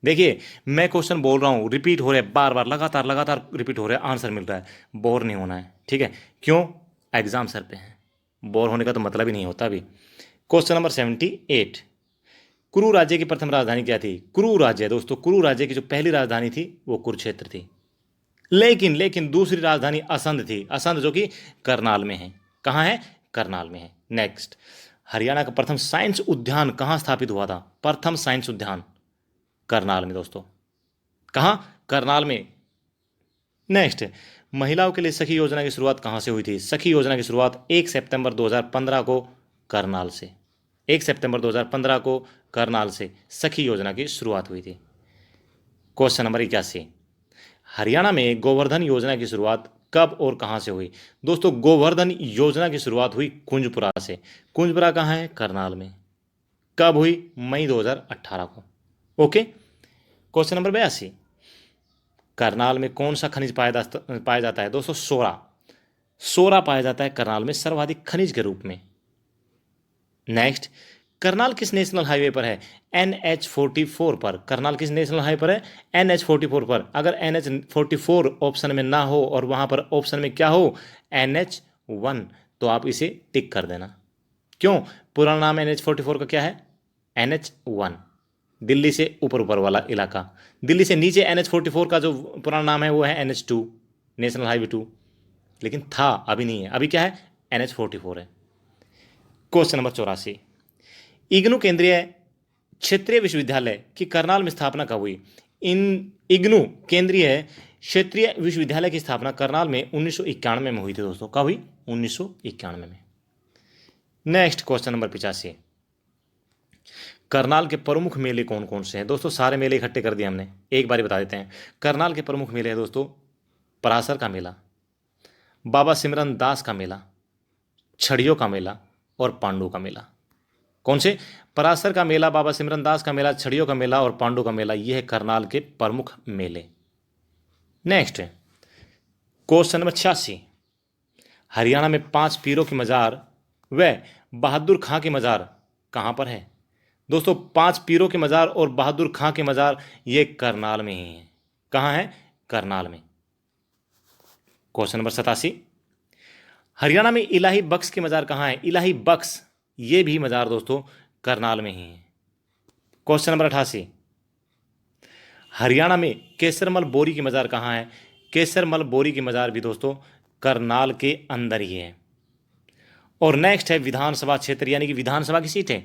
देखिए मैं क्वेश्चन बोल रहा हूँ, रिपीट हो रहे हैं बार बार, लगातार रिपीट हो रहे हैं, आंसर मिल रहा है, बोर नहीं होना है, ठीक है? क्यों? एग्जाम सर पे है, बोर होने का तो मतलब ही नहीं होता अभी। क्वेश्चन नंबर 78, कुरु राज्य की प्रथम राजधानी क्या थी? कुरु राज्य दोस्तों, कुरु राज्य की जो पहली राजधानी थी वो कुरुक्षेत्र थी, लेकिन दूसरी राजधानी असंध थी। असंध जो कि करनाल में है। कहाँ है? करनाल में है। नेक्स्ट, हरियाणा का प्रथम साइंस उद्यान कहाँ स्थापित हुआ था? प्रथम साइंस उद्यान करनाल में दोस्तों। कहाँ? करनाल में। नेक्स्ट, महिलाओं के लिए सखी योजना की शुरुआत कहाँ से हुई थी? सखी योजना की शुरुआत 1 सितंबर 2015 को करनाल से, 1 सितंबर 2015 को करनाल से सखी योजना की शुरुआत हुई थी। क्वेश्चन नंबर 81, हरियाणा में गोवर्धन योजना की शुरुआत कब और कहां से हुई? दोस्तों गोवर्धन योजना की शुरुआत हुई कुंजपुरा से। कुंजपुरा कहां है? करनाल में। कब हुई? मई 2018 को। ओके। क्वेश्चन नंबर 82, करनाल में कौन सा खनिज पाया जाता है? दोस्तों सोरा। सोरा पाया जाता है करनाल में सर्वाधिक खनिज के रूप में। नेक्स्ट, करनाल किस नेशनल हाईवे पर है? NH44 पर। करनाल किस नेशनल हाईवे पर है? NH44 पर। अगर NH44 ऑप्शन में ना हो और वहां पर ऑप्शन में क्या हो? NH1, तो आप इसे टिक कर देना। क्यों? पुराना नाम NH44 का क्या है? NH1। दिल्ली से ऊपर ऊपर वाला इलाका। दिल्ली से नीचे NH44 का जो पुराना नाम है वो है NH2, नेशनल हाईवे 2। लेकिन था, अभी नहीं है। अभी क्या है? NH44 है। क्वेश्चन नंबर 84, इग्नू केंद्रीय क्षेत्रीय विश्वविद्यालय की करनाल में स्थापना कब हुई? इग्नू केंद्रीय क्षेत्रीय विश्वविद्यालय की स्थापना करनाल में 1991 में हुई थी दोस्तों। कब हुई? 1991 में। नेक्स्ट क्वेश्चन नंबर 85, करनाल के प्रमुख मेले कौन कौन से हैं? दोस्तों सारे मेले इकट्ठे कर दिए हमने, एक बार बता देते हैं। करनाल के प्रमुख मेले हैं दोस्तों, परासर का मेला, बाबा सिमरन दास का मेला, छड़ियों का मेला और पांडु का मेला। कौन से? परासर का मेला, बाबा सिमरन दास का मेला, छड़ियों का मेला और पांडु का मेला। यह है करनाल के प्रमुख मेले। नेक्स्ट क्वेश्चन नंबर 86, हरियाणा में 5 पीरों की मजार व बहादुर खां की मजार कहां पर है? दोस्तों 5 पीरों के मजार और बहादुर खां के मजार ये करनाल में ही है। कहां है? करनाल में। क्वेश्चन नंबर 87, हरियाणा में इलाही बख्श की मजार कहां है? इलाही बख्श ये भी मजार दोस्तों करनाल में ही है। क्वेश्चन नंबर 88, हरियाणा में केसरमल बोरी की मजार कहां है? केसरमल बोरी की मजार भी दोस्तों करनाल के अंदर ही है। और नेक्स्ट है विधानसभा क्षेत्र, यानी कि विधानसभा की सीटें।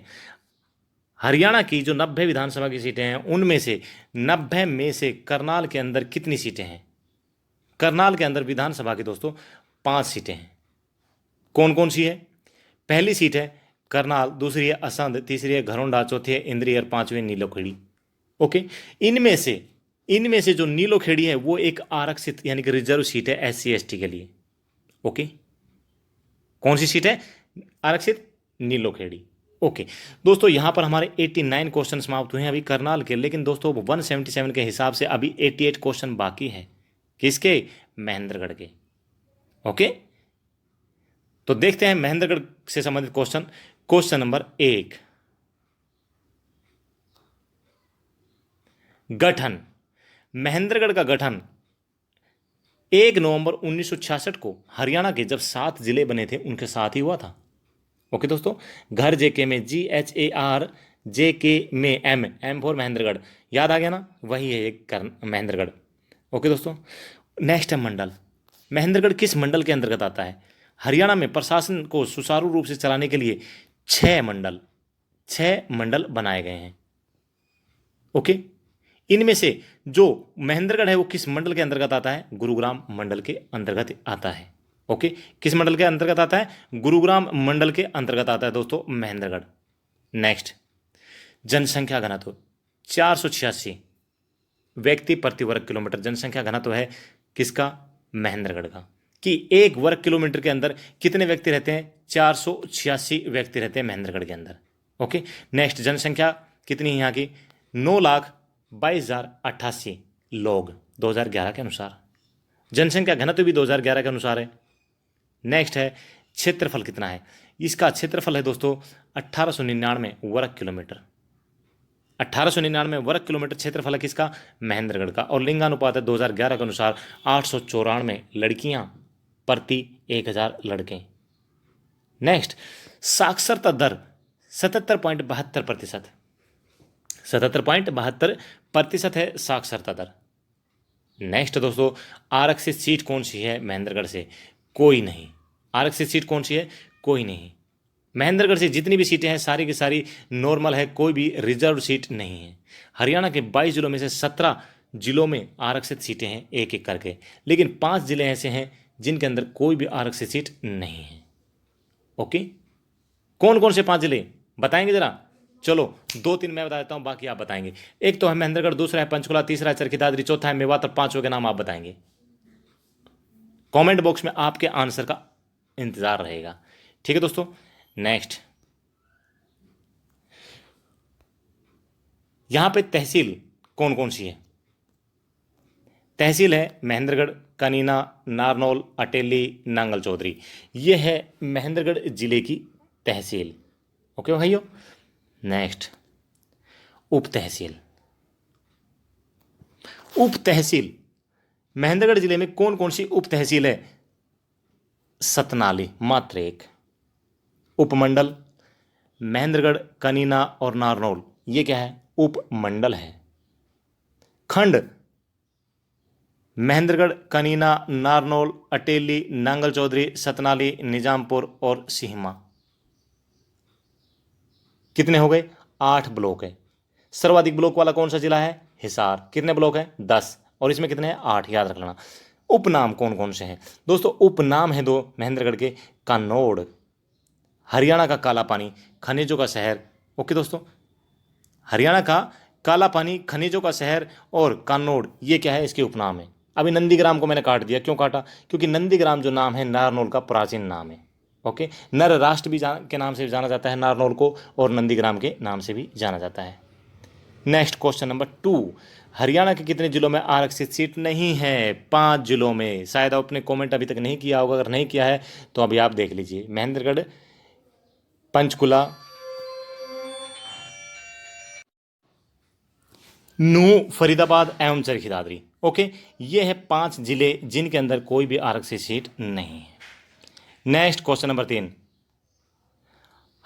हरियाणा की जो 90 विधानसभा की सीटें हैं उनमें से 90 में से करनाल के अंदर कितनी सीटें हैं? करनाल के अंदर विधानसभा की दोस्तों 5 सीटें हैं। कौन कौन सी है? पहली सीट है करनाल, दूसरी है असंध, तीसरी है घरोंडा, चौथी है इंद्री और पांचवी नीलोखेड़ी। ओके। इनमें से जो नीलोखेड़ी है वो एक आरक्षित यानी कि रिजर्व सीट है SC ST के लिए। ओके। कौन सी सीट है? आरक्षित नीलोखेड़ी। ओके दोस्तों, यहां पर हमारे 89 क्वेश्चन समाप्त हुए हैं अभी करनाल के। लेकिन दोस्तों 177 के हिसाब से अभी 88 क्वेश्चन बाकी हैं। किसके? महेंद्रगढ़ के। ओके, तो देखते हैं महेंद्रगढ़ से संबंधित क्वेश्चन। क्वेश्चन नंबर 1, गठन। महेंद्रगढ़ का गठन 1 नवंबर 1966 को हरियाणा के जब 7 जिले बने थे उनके साथ ही हुआ था। ओके दोस्तों, घर JK में GHAR, JK में M फॉर महेंद्रगढ़। याद आ गया ना? वही है एक महेंद्रगढ़। ओके दोस्तों, नेक्स्ट है मंडल। महेंद्रगढ़ किस मंडल के अंतर्गत आता है? हरियाणा में प्रशासन को सुचारू रूप से चलाने के लिए 6 मंडल बनाए गए हैं। ओके, इनमें से जो महेंद्रगढ़ है वो किस मंडल के अंतर्गत आता है? गुरुग्राम मंडल के अंतर्गत आता है। ओके, किस मंडल के अंतर्गत आता है? गुरुग्राम मंडल के अंतर्गत आता है दोस्तों महेंद्रगढ़। नेक्स्ट, जनसंख्या घनत्व 486 व्यक्ति प्रति वर्ग किलोमीटर जनसंख्या घनत्व है किसका? महेंद्रगढ़ का। कि 1 वर्ग किलोमीटर के अंदर कितने व्यक्ति रहते हैं? 486 व्यक्ति रहते हैं महेंद्रगढ़ के अंदर। ओके, नेक्स्ट, जनसंख्या कितनी है यहाँ की? 9,22,088 लोग 2011 के अनुसार। जनसंख्या घनत्व भी 2011 के अनुसार है। नेक्स्ट है क्षेत्रफल कितना है? इसका क्षेत्रफल है दोस्तों 1899 वर्ग किलोमीटर। 1899 वर्ग किलोमीटर क्षेत्रफल है किसका? महेंद्रगढ़ का। और लिंगानुपात है 2011 के अनुसार 894 लड़कियां प्रति 1000 लड़के। नेक्स्ट, साक्षरता दर 77.72%। 77.72% है साक्षरता दर। नेक्स्ट दोस्तों, आरक्षित सीट कौन सी है महेंद्रगढ़ से? कोई नहीं। आरक्षित सीट कौन सी है? कोई नहीं। महेंद्रगढ़ से जितनी भी सीटें हैं सारी की सारी नॉर्मल है, कोई भी रिजर्व सीट नहीं है। हरियाणा के 22 जिलों में से 17 जिलों में आरक्षित सीटें हैं एक एक करके, लेकिन 5 जिले ऐसे हैं जिनके अंदर कोई भी आरक्षित सीट नहीं है। ओके, कौन कौन से 5 जिले बताएंगे जरा? चलो 2-3 मैं बता देता हूं, बाकी आप बताएंगे। एक तो है महेंद्रगढ़, दूसरा है पंचकुला, तीसरा है चरखी दादरी, चौथा है मेवात और पांचों के नाम आप बताएंगे। कमेंट बॉक्स में आपके आंसर का इंतजार रहेगा। ठीक है दोस्तों, नेक्स्ट यहां पे तहसील कौन कौन सी है? तहसील है महेंद्रगढ़, कनीना, नारनौल, अटेली, नांगल चौधरी। ये है महेंद्रगढ़ जिले की तहसील। ओके भाइयों, नेक्स्ट उप तहसील। उप तहसील महेंद्रगढ़ जिले में कौन कौन सी उप तहसील है? सतनाली मात्र एक। उपमंडल महेंद्रगढ़, कनीना और नारनौल, ये क्या है? उपमंडल है। खंड महेंद्रगढ़, कनीना, नारनौल, अटेली, नांगल चौधरी, सतनाली, निजामपुर और सीहमा। कितने हो गए? 8 ब्लॉक है। सर्वाधिक ब्लॉक वाला कौन सा जिला है? हिसार। कितने ब्लॉक है? 10। और इसमें कितने हैं? 8, याद रख लेना। उपनाम कौन कौन से हैं दोस्तों? उपनाम है 2 महेंद्रगढ़ के। कानौड़ हरियाणा का काला पानी, खनिजों का शहर। ओके दोस्तों, हरियाणा का काला पानी, खनिजों का शहर, और कानौड़ ये क्या है? इसके उपनाम है। अभी नंदीग्राम को मैंने काट दिया, क्यों काटा? क्योंकि नंदीग्राम जो नाम है नारनौल का प्राचीन नाम है। ओके, नर राष्ट्र भी के नाम से भी जाना जाता है नारनौल को, और नंदीग्राम के नाम से भी जाना जाता है। नेक्स्ट क्वेश्चन नंबर 2, हरियाणा के कितने जिलों में आरक्षित सीट नहीं है? 5 जिलों में। शायद आपने कमेंट अभी तक नहीं किया होगा, अगर नहीं किया है तो अभी आप देख लीजिए। महेंद्रगढ़, पंचकुला, नूह, फरीदाबाद एवं चरखी दादरी। ओके, ये है 5 जिले जिनके अंदर कोई भी आरक्षित सीट नहीं है। नेक्स्ट क्वेश्चन नंबर 3,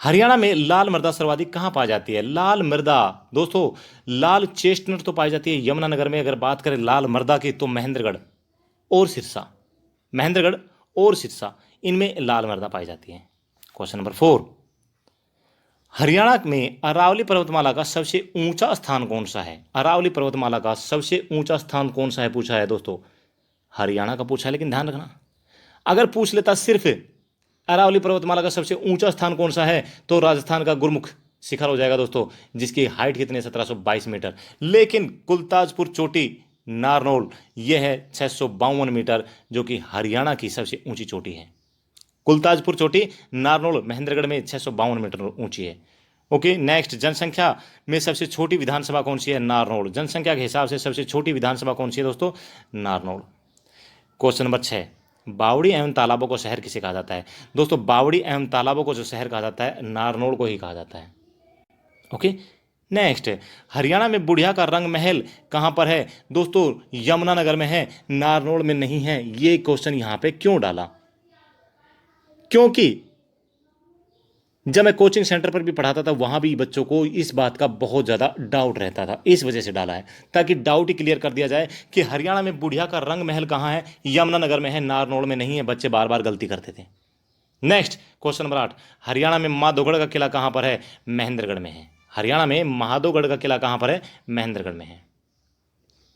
हरियाणा में लाल मृदा सर्वाधिक कहां पाई जाती है? लाल मृदा दोस्तों, लाल चेस्टनट तो पाई जाती है यमुनानगर में। अगर बात करें लाल मृदा की तो महेंद्रगढ़ और सिरसा, महेंद्रगढ़ और सिरसा, इनमें लाल मृदा पाई जाती है। क्वेश्चन नंबर 4, हरियाणा में अरावली पर्वतमाला का सबसे ऊंचा स्थान कौन सा है? अरावली पर्वतमाला का सबसे ऊंचा स्थान कौन सा है पूछा है दोस्तों। हरियाणा का पूछा है, लेकिन ध्यान रखना, अगर पूछ लेता सिर्फ अरावली पर्वतमाला का सबसे ऊंचा स्थान कौन सा है तो राजस्थान का गुरमुख शिखर हो जाएगा दोस्तों, जिसकी हाइट कितनी है? 1722 मीटर। लेकिन कुलताजपुर चोटी नारनौल यह है 652 मीटर, जो कि हरियाणा की सबसे ऊंची चोटी है। कुलताजपुर चोटी नारनौल महेंद्रगढ़ में 652 मीटर ऊंची है। ओके, नेक्स्ट, जनसंख्या में सबसे छोटी विधानसभा कौन सी है? नारनौल। जनसंख्या के हिसाब से सबसे छोटी विधानसभा कौन सी है दोस्तों? नारनौल। क्वेश्चन नंबर 6, बावड़ी एवं तालाबों को शहर किसे कहा जाता है? दोस्तों, बावड़ी एवं तालाबों को जो शहर कहा जाता है नारनौल को ही कहा जाता है। ओके, नेक्स्ट, हरियाणा में बुढ़िया का रंग महल कहां पर है? दोस्तों, यमुनानगर में है, नारनौल में नहीं है। ये क्वेश्चन यहां पे क्यों डाला? क्योंकि जब मैं कोचिंग सेंटर पर भी पढ़ाता था वहां भी बच्चों को इस बात का बहुत ज़्यादा डाउट रहता था, इस वजह से डाला है, ताकि डाउट ही क्लियर कर दिया जाए कि हरियाणा में बुढ़िया का रंग महल कहाँ है? यमुनानगर में है, नारनौल में नहीं है। बच्चे बार बार गलती करते थे। नेक्स्ट क्वेश्चन नंबर 8, हरियाणा में माधोगढ़ का किला कहाँ पर है? महेंद्रगढ़ में है। हरियाणा में माधोगढ़ का किला कहाँ पर है? महेंद्रगढ़ में है।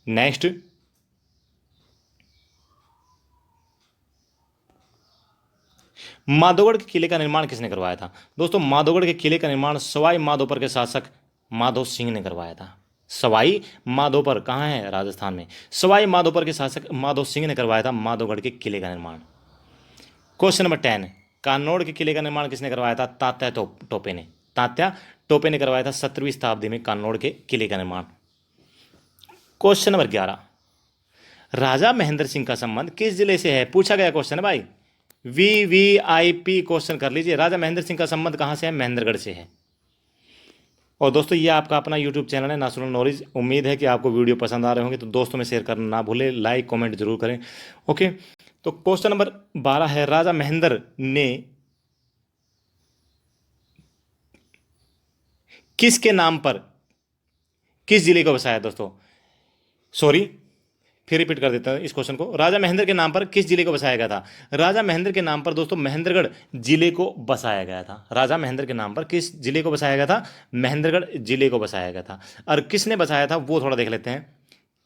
नेक्स्ट, माधोगढ़ के किले का निर्माण किसने करवाया था? दोस्तों, माधोगढ़ के किले का निर्माण सवाई माधोपुर के शासक माधो सिंह ने करवाया था। सवाई माधोपुर कहाँ है? राजस्थान में। सवाई माधोपुर के शासक माधो सिंह ने करवाया था माधोगढ़ के किले का निर्माण। क्वेश्चन नंबर 10, कानौड़ के किले का निर्माण किसने करवाया था? तात्या टोपे ने। तात्या टोपे ने करवाया था 17वीं शताब्दी में कानौड़ के किले का निर्माण। क्वेश्चन नंबर 11, राजा महेंद्र सिंह का संबंध किस जिले से है? पूछा गया क्वेश्चन है भाई, VVIP क्वेश्चन कर लीजिए। राजा महेंद्र सिंह का संबंध कहां से है? महेंद्रगढ़ से है। और दोस्तों, ये आपका अपना YouTube चैनल है नेशनल नॉलेज। उम्मीद है कि आपको वीडियो पसंद आ रहे होंगे, तो दोस्तों में शेयर करना ना भूलें, लाइक कमेंट जरूर करें। ओके, तो क्वेश्चन नंबर 12 है, राजा महेंद्र ने किसके नाम पर किस जिले को बसाया? दोस्तों सॉरी, फिर रिपीट कर देता हूं इस क्वेश्चन को। राजा महेंद्र के नाम पर किस जिले को बसाया गया था? राजा महेंद्र के नाम पर दोस्तों महेंद्रगढ़ जिले को बसाया गया था। राजा महेंद्र के नाम पर किस जिले को बसाया गया था? महेंद्रगढ़ जिले को बसाया गया था। और किसने बसाया था वो थोड़ा देख लेते हैं।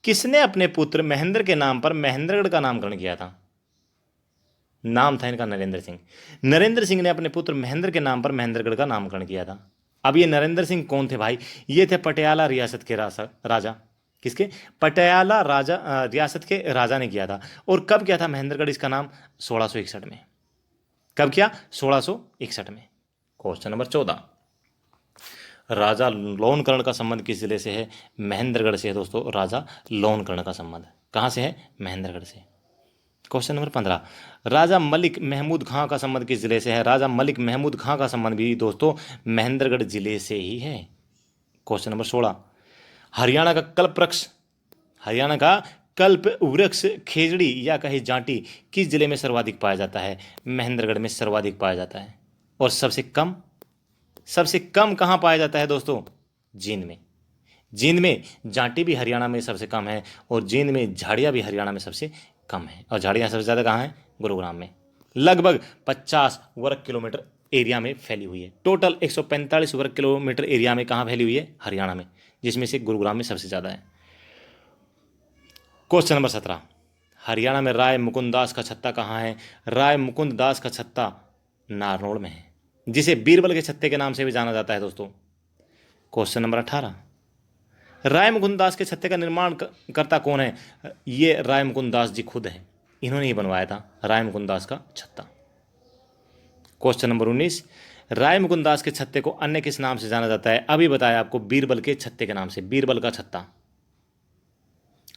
किसने अपने पुत्र महेंद्र के नाम पर महेंद्रगढ़ का नामकरण किया था? नाम था इनका नरेंद्र सिंह। नरेंद्र सिंह ने अपने पुत्र महेंद्र के नाम पर महेंद्रगढ़ का नामकरण किया था। अब ये नरेंद्र सिंह कौन थे भाई? ये थे पटियाला रियासत के राजा। किसके? पटियाला रियासत के राजा ने किया था। और कब किया था महेंद्रगढ़ इसका नाम? 1661 में। कब किया? 1661 में। क्वेश्चन नंबर 14, राजा लोनकर्ण का संबंध किस जिले से है? महेंद्रगढ़ से है दोस्तों। राजा लोनकर्ण का संबंध कहाँ से है? महेंद्रगढ़ से। क्वेश्चन नंबर 15, राजा मलिक महमूद खां का संबंध किस जिले से है? राजा मलिक महमूद खां का संबंध भी दोस्तों महेंद्रगढ़ जिले से ही है। क्वेश्चन नंबर 16, हरियाणा का कल्प वृक्ष खेजड़ी या कहे जांटी किस जिले में सर्वाधिक पाया जाता है? महेंद्रगढ़ में सर्वाधिक पाया जाता है। और सबसे कम कहाँ पाया जाता है दोस्तों? जींद में। जींद में। जांटी भी हरियाणा में सबसे कम है और जींद में झाड़ियाँ भी हरियाणा में सबसे कम है। और झाड़ियाँ सबसे ज़्यादा कहाँ है? गुरुग्राम में। लगभग 50 वर्ग किलोमीटर एरिया में फैली हुई है। टोटल 145 वर्ग किलोमीटर एरिया में कहाँ फैली हुई है? हरियाणा में, जिसमें से गुरुग्राम में सबसे ज़्यादा है। क्वेश्चन नंबर 17, हरियाणा में राय मुकुंद दास का छत्ता कहाँ है? राय मुकुंद दास का छत्ता नारनौल में है, जिसे बीरबल के छत्ते के नाम से भी जाना जाता है दोस्तों। क्वेश्चन नंबर 18, राय मुकुंद दास के छत्ते का निर्माण करता कौन है? ये राय मुकुंद दास जी खुद है, इन्होंने ही बनवाया था राय मुकुंद दास का छत्ता। क्वेश्चन नंबर 19, राय मुकुंद दास के छत्ते को अन्य किस नाम से जाना जाता है? अभी बताया आपको, बीरबल के छत्ते के नाम से, बीरबल का छत्ता।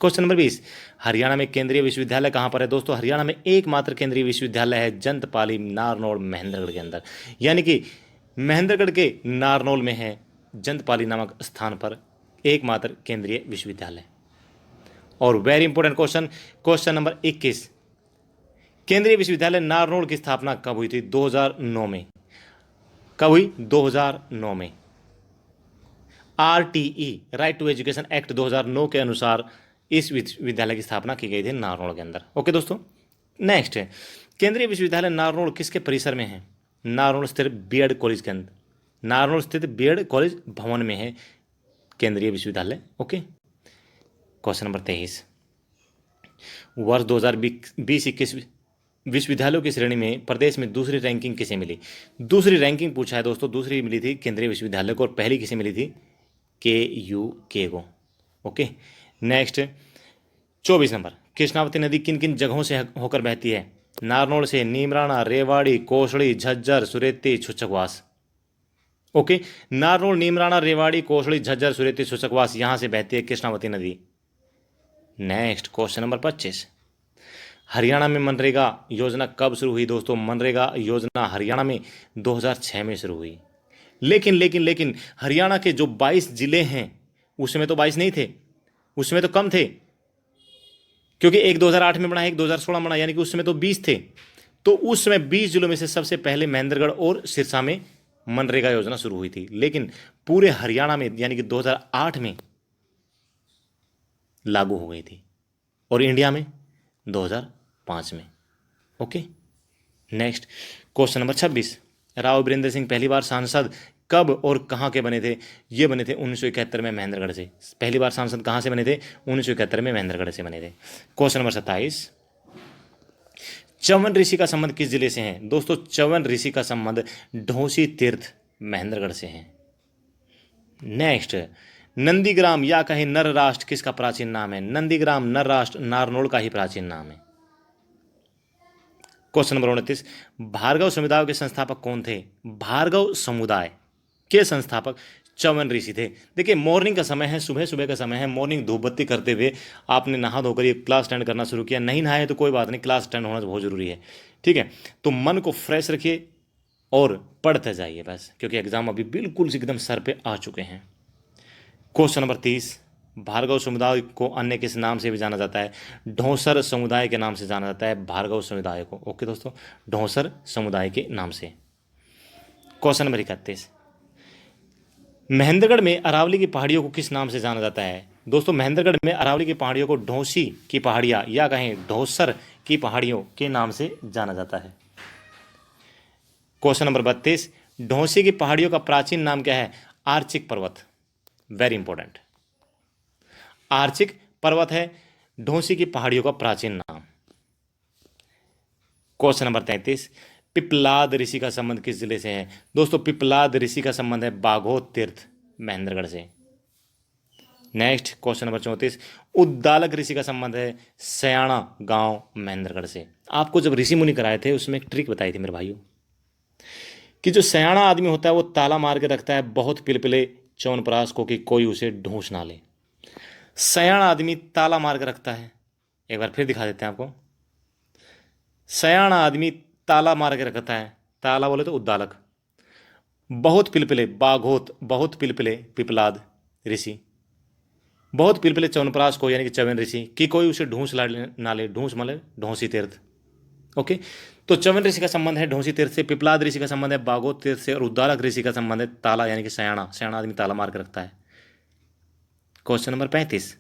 क्वेश्चन नंबर 20, हरियाणा में केंद्रीय विश्वविद्यालय कहाँ पर है? दोस्तों हरियाणा में एकमात्र केंद्रीय विश्वविद्यालय है जंतपाली नारनौल महेंद्रगढ़ के अंदर, यानी कि महेंद्रगढ़ के नारनौल में है जंतपाली नामक स्थान पर एकमात्र केंद्रीय विश्वविद्यालय। और very important question, question number 21, केंद्रीय विश्वविद्यालय नारनौल की स्थापना कब हुई थी? 2009 में। कब हुई? 2009 में। RTE right to education act 2009 के अनुसार इस विश्वविद्यालय की स्थापना की गई थी नारनौल के अंदर। ओके दोस्तों, नेक्स्ट है, केंद्रीय विश्वविद्यालय नारनौल किसके परिसर में है? नारनौल स्थित बीएड कॉलेज के अंदर, नारनौल स्थित बीएड कॉलेज भवन में है केंद्रीय विश्वविद्यालय। ओके। क्वेश्चन नंबर 23, वर्ष 2020-21 विश्वविद्यालयों की श्रेणी में प्रदेश में दूसरी रैंकिंग किसे मिली? दूसरी रैंकिंग पूछा है दोस्तों, दूसरी मिली थी केंद्रीय विश्वविद्यालय को और पहली किसे मिली थी? KUK को। ओके। नेक्स्ट 24 नंबर, कृष्णावती नदी किन किन जगहों से होकर बहती है? नारनौल से नीमराणा, रेवाड़ी, कोसड़ी, झज्जर, सुरेती, छुचकवास। ओके, नारनौल, नीमराणा, रेवाड़ी, कोसड़ी, झज्जर, सुरेती, छुचकवास, यहां से बहती है कृष्णावती नदी। नेक्स्ट क्वेश्चन नंबर 25, हरियाणा में मनरेगा योजना कब शुरू हुई? दोस्तों मनरेगा योजना हरियाणा में 2006 में शुरू हुई। लेकिन हरियाणा के जो 22 जिले हैं उसमें तो 22 नहीं थे, उसमें तो कम थे, क्योंकि एक 2008 में बना है, एक 2016 में बना, यानी कि उसमें तो 20 थे। तो उसमें 20 जिलों में से सबसे पहले महेंद्रगढ़ और सिरसा में मनरेगा योजना शुरू हुई थी। लेकिन पूरे हरियाणा में यानी कि 2008 में लागू हो गई थी और इंडिया में 2005 में। Okay. Next question number 26, Rao Virendra Singh पहली बार सांसद कब और कहां के बने थे? ये बने थे 1971 में महेंद्रगढ़ से। पहली बार सांसद कहां से बने थे? 1971 में महेंद्रगढ़ से बने थे। क्वेश्चन नंबर 27, च्यवन ऋषि का संबंध किस जिले से है? दोस्तों च्यवन ऋषि का संबंध ढोसी तीर्थ महेंद्रगढ़ से है। नेक्स्ट, नंदीग्राम या कहीं नर राष्ट्र किसका प्राचीन नाम है? नंदीग्राम, नर राष्ट्र नारनौल का ही प्राचीन नाम है। क्वेश्चन नंबर 29, भार्गव समुदाय के संस्थापक कौन थे? भार्गव समुदाय के संस्थापक च्यवन ऋषि थे। देखिए मॉर्निंग का समय है, सुबह सुबह का समय है, मॉर्निंग धूप बत्ती करते हुए आपने नहा धोकर ये क्लास अटेंड करना शुरू किया। नहीं नहाए तो कोई बात नहीं, क्लास अटेंड होना बहुत जरूरी है। ठीक है, तो मन को फ्रेश रखिए और पढ़ते जाइए बस, क्योंकि एग्जाम अभी बिल्कुल एकदम सर पे आ चुके हैं। क्वेश्चन नंबर 30, भार्गव समुदाय को अन्य किस नाम से भी जाना जाता है? ढौसर समुदाय के नाम से जाना जाता है भार्गव समुदाय को। ओके दोस्तों, ढौसर समुदाय के नाम से। क्वेश्चन नंबर 31, महेंद्रगढ़ में अरावली की पहाड़ियों को किस नाम से जाना जाता है? दोस्तों महेंद्रगढ़ में अरावली की पहाड़ियों को ढौसी की पहाड़ियाँ या कहें ढौसर की पहाड़ियों के नाम से जाना जाता है। क्वेश्चन नंबर 32, ढौसी की पहाड़ियों का प्राचीन नाम क्या है? आर्चिक पर्वत। वेरी इंपॉर्टेंट, आर्चिक पर्वत है ढोंसी की पहाड़ियों का प्राचीन नाम। क्वेश्चन नंबर 33, पिपलाद ऋषि का संबंध किस जिले से है? दोस्तों पिपलाद ऋषि का संबंध है बाघोद तीर्थ महेंद्रगढ़ से। नेक्स्ट क्वेश्चन नंबर 34, उद्दालक ऋषि का संबंध है सयाणा गांव महेंद्रगढ़ से। आपको जब ऋषि मुनि कराए थे उसमें एक ट्रिक बताई थी मेरे भाइयों कि जो सयाणा आदमी होता है वो ताला मार के रखता है बहुत पिलपिले च्यवनप्राश को कि कोई उसे ढूंस ना ले। सयाणा आदमी ताला मार के रखता है। एक बार फिर दिखा देते हैं आपको। सयाणा आदमी ताला मार के रखता है, ताला बोले तो उद्दालक, बहुत पिलपिले बाघोत, बहुत पिलपिले पिपलाद ऋषि, बहुत पिलपिले च्यवनप्राश को यानी कि च्यवन ऋषि कि कोई उसे ढूंस ना ले, ढूंस मतलब ढोंसी तीर्थ। ओके, तो च्यवन ऋषि का संबंध है ढोंसी तीर्थ से, पिपलाद ऋषि का संबंध है बाघोत तीर्थ से, और उद्दालक ऋषि का संबंध है ताला यानी कि सयाणा, सयाणा आदमी ताला मार के रखता है। क्वेश्चन नंबर 35,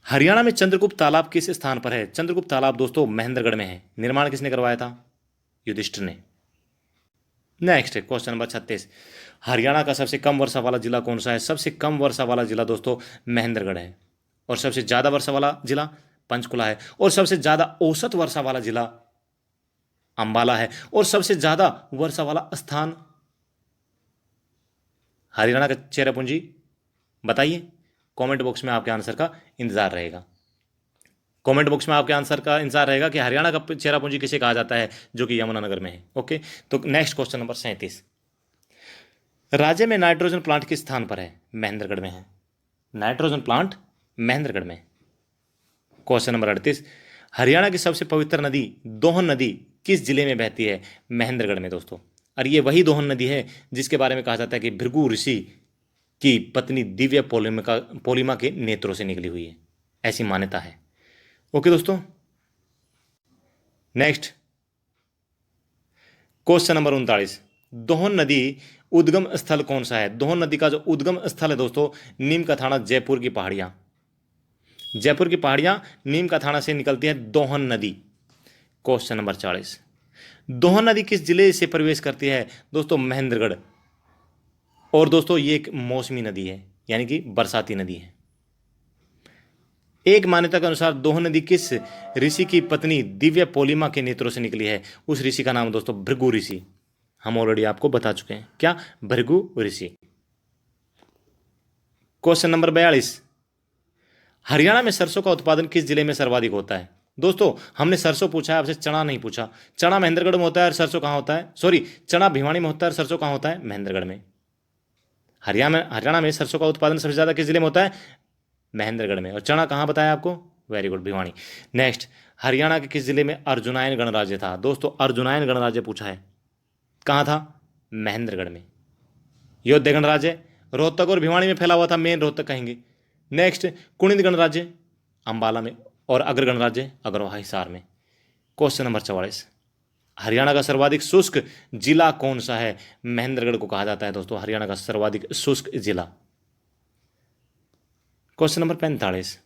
हरियाणा में चंद्रगुप्त तालाब किस स्थान पर है? चंद्रगुप्त तालाब दोस्तों महेंद्रगढ़ में है। निर्माण किसने करवाया था? युधिष्ठिर ने। नेक्स्ट क्वेश्चन नंबर 36, हरियाणा का सबसे कम वर्षा वाला जिला कौन सा है? सबसे कम वर्षा वाला जिला दोस्तों महेंद्रगढ़ है, और सबसे ज्यादा वर्षा वाला जिला पंचकुला है, और सबसे ज्यादा औसत वर्षा वाला जिला अंबाला है, और सबसे ज्यादा वर्षा वाला स्थान हरियाणा का चेरापूंजी। बताइए, कमेंट बॉक्स में आपके आंसर का इंतजार रहेगा। कमेंट बॉक्स में आपके आंसर का इंतजार रहेगा कि हरियाणा का चेरापूंजी किसे कहा जाता है, जो कि यमुनानगर में है। ओके, तो नेक्स्ट क्वेश्चन नंबर 37, राज्य में नाइट्रोजन प्लांट किस स्थान पर है? महेंद्रगढ़ में है। नाइट्रोजन प्लांट महेंद्रगढ़ में। क्वेश्चन नंबर 38, हरियाणा की सबसे पवित्र नदी दोहन नदी किस जिले में बहती है? महेंद्रगढ़ में दोस्तों। और ये वही दोहन नदी है जिसके बारे में कहा जाता है कि भृगु ऋषि की पत्नी दिव्य पोलिमा के नेत्रों से निकली हुई है, ऐसी मान्यता है। ओके दोस्तों, नेक्स्ट क्वेश्चन नंबर 39, दोहन नदी उद्गम स्थल कौन सा है? दोहन नदी का जो उद्गम स्थल है दोस्तों नीम का थाना जयपुर की पहाड़ियां, जयपुर की पहाड़ियां नीम का थाना से निकलती है दोहन नदी। क्वेश्चन नंबर 40, दोहन नदी किस जिले से प्रवेश करती है? दोस्तों महेंद्रगढ़। और दोस्तों ये एक मौसमी नदी है यानी कि बरसाती नदी है। एक मान्यता के अनुसार दोहन नदी किस ऋषि की पत्नी दिव्य पोलिमा के नेत्रों से निकली है? उस ऋषि का नाम दोस्तों भृगु ऋषि। हम ऑलरेडी आपको बता चुके हैं, क्या? भृगु ऋषि। क्वेश्चन नंबर 42, हरियाणा में सरसों का उत्पादन किस जिले में सर्वाधिक होता है? दोस्तों हमने सरसों पूछा है, आपसे चना नहीं पूछा। चना महेंद्रगढ़ में होता है और सरसों कहां होता है? सॉरी, चना भिवानी में होता है और सरसों कहां होता है? महेंद्रगढ़ में। हरियाणा में सरसों का उत्पादन सबसे ज्यादा किस जिले में होता है? महेंद्रगढ़ में। और चना कहां बताया आपको? Very good, Bhiwani. Next, Haryana के किस जिले में अर्जुनायन गणराज्य था? दोस्तों अर्जुनायन गणराज्य पूछा है, कहां था? महेंद्रगढ़ में। योध्या गणराज्य रोहतक और भिवानी में फैला हुआ था, मेन रोहतक कहेंगे। नेक्स्ट, कुणिद गणराज्य अंबाला में, और अग्र गणराज्य अग्रवाह हिसार में। क्वेश्चन नंबर 44, हरियाणा का सर्वाधिक शुष्क जिला कौन सा है? महेंद्रगढ़ को कहा जाता है दोस्तों हरियाणा का सर्वाधिक शुष्क जिला। क्वेश्चन नंबर 45,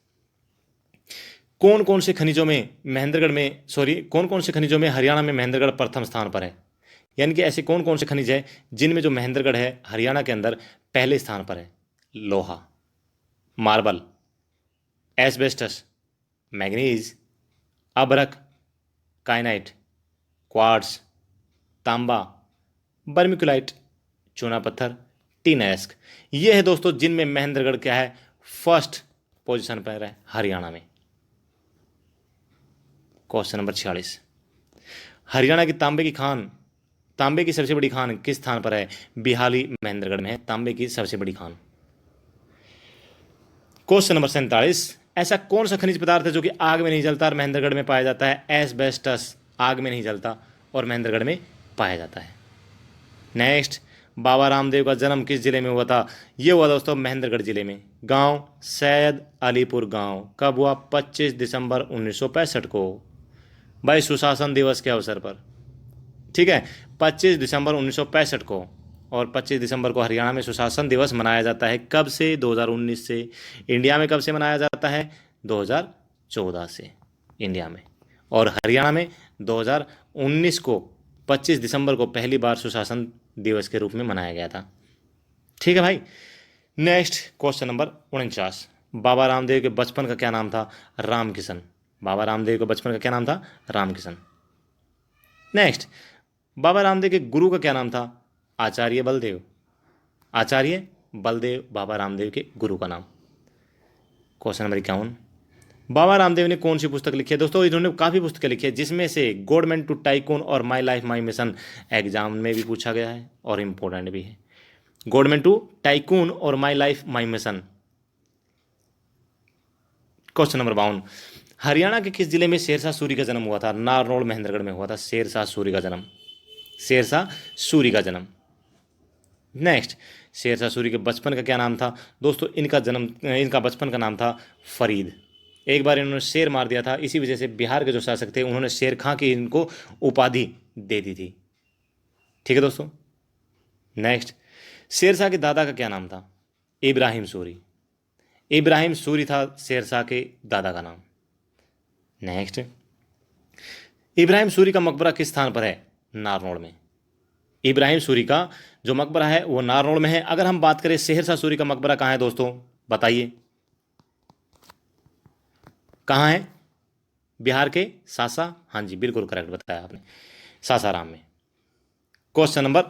कौन कौन से खनिजों में महेंद्रगढ़ में कौन कौन से खनिजों में हरियाणा में महेंद्रगढ़ प्रथम स्थान पर है? यानी कि ऐसे कौन कौन से खनिज है जिनमें जो महेंद्रगढ़ है हरियाणा के अंदर पहले स्थान पर है? लोहा, मार्बल, एस्बेस्टस, मैग्नीज, अभ्रक, काइनाइट, क्वार्ट्ज, तांबा, बर्मिकुलाइट, चूना पत्थर, टीनैस्क। ये है दोस्तों जिनमें महेंद्रगढ़ क्या है? फर्स्ट पोजीशन पर है हरियाणा में। क्वेश्चन नंबर 46, हरियाणा की तांबे की सबसे बड़ी खान किस स्थान पर है? बिहाली महेंद्रगढ़ में है तांबे की सबसे बड़ी खान। क्वेश्चन नंबर 47, ऐसा कौन सा खनिज पदार्थ है जो कि आग में नहीं जलता और महेंद्रगढ़ में पाया जाता है? एस्बेस्टस आग में नहीं जलता और महेंद्रगढ़ में पाया जाता है। नेक्स्ट, बाबा रामदेव का जन्म किस जिले में हुआ था? ये हुआ दोस्तों महेंद्रगढ़ जिले में। गांव सैयद अलीपुर गांव। कब हुआ? 25 दिसंबर 1965 को, भाई सुशासन दिवस के अवसर पर। ठीक है, 25 दिसंबर 1965 को। और 25 दिसंबर को हरियाणा में सुशासन दिवस मनाया जाता है। कब से? 2019 से। इंडिया में कब से मनाया जाता है? 2014 से इंडिया में। और हरियाणा में 2019 को 25 दिसंबर को पहली बार सुशासन दिवस के रूप में मनाया गया था। ठीक है भाई। Next question number 49, Baba Ramdev के बचपन का क्या नाम था? रामकिशन। बाबा रामदेव के बचपन का क्या नाम था? रामकिशन। नेक्स्ट, बाबा रामदेव के गुरु का क्या नाम था? आचार्य बलदेव। आचार्य बलदेव बाबा रामदेव के गुरु का नाम। क्वेश्चन नंबर 51, बाबा रामदेव ने कौन सी पुस्तक लिखी है? दोस्तों इन्होंने काफ़ी पुस्तकें लिखी है, जिसमें से गॉडमैन टू टाइकून और my life my mission exam में भी पूछा गया है और इम्पोर्टेंट भी है। गॉडमैन टू टाइकून और my life my mission. Question number 52, Haryana के किस जिले में शेरशाह सूरी का जन्म हुआ था? नारनौल महेंद्रगढ़ में हुआ था शेरशाह सूरी का जन्म। शेरशाह सूरी का जन्म। नेक्स्ट, शेरशाह सूरी के बचपन का क्या नाम था? दोस्तों इनका बचपन का नाम था फरीद। एक बार इन्होंने शेर मार दिया था, इसी वजह से बिहार के जो शासक थे उन्होंने शेर खां की इनको उपाधि दे दी थी। ठीक है दोस्तों। नेक्स्ट, शेरशाह के दादा का क्या नाम था? इब्राहिम सूरी। इब्राहिम सूरी था शेरशाह के दादा का नाम। नेक्स्ट, इब्राहिम सूरी का मकबरा किस स्थान पर है? नारनौल में। इब्राहिम सूरी का जो मकबरा है वो नारनौल में है। अगर हम बात करें शेरशाह सूरी का मकबरा कहाँ है दोस्तों, बताइए कहाँ है? बिहार के सासा, हाँ जी बिल्कुल करेक्ट बताया आपने, सासाराम में। क्वेश्चन नंबर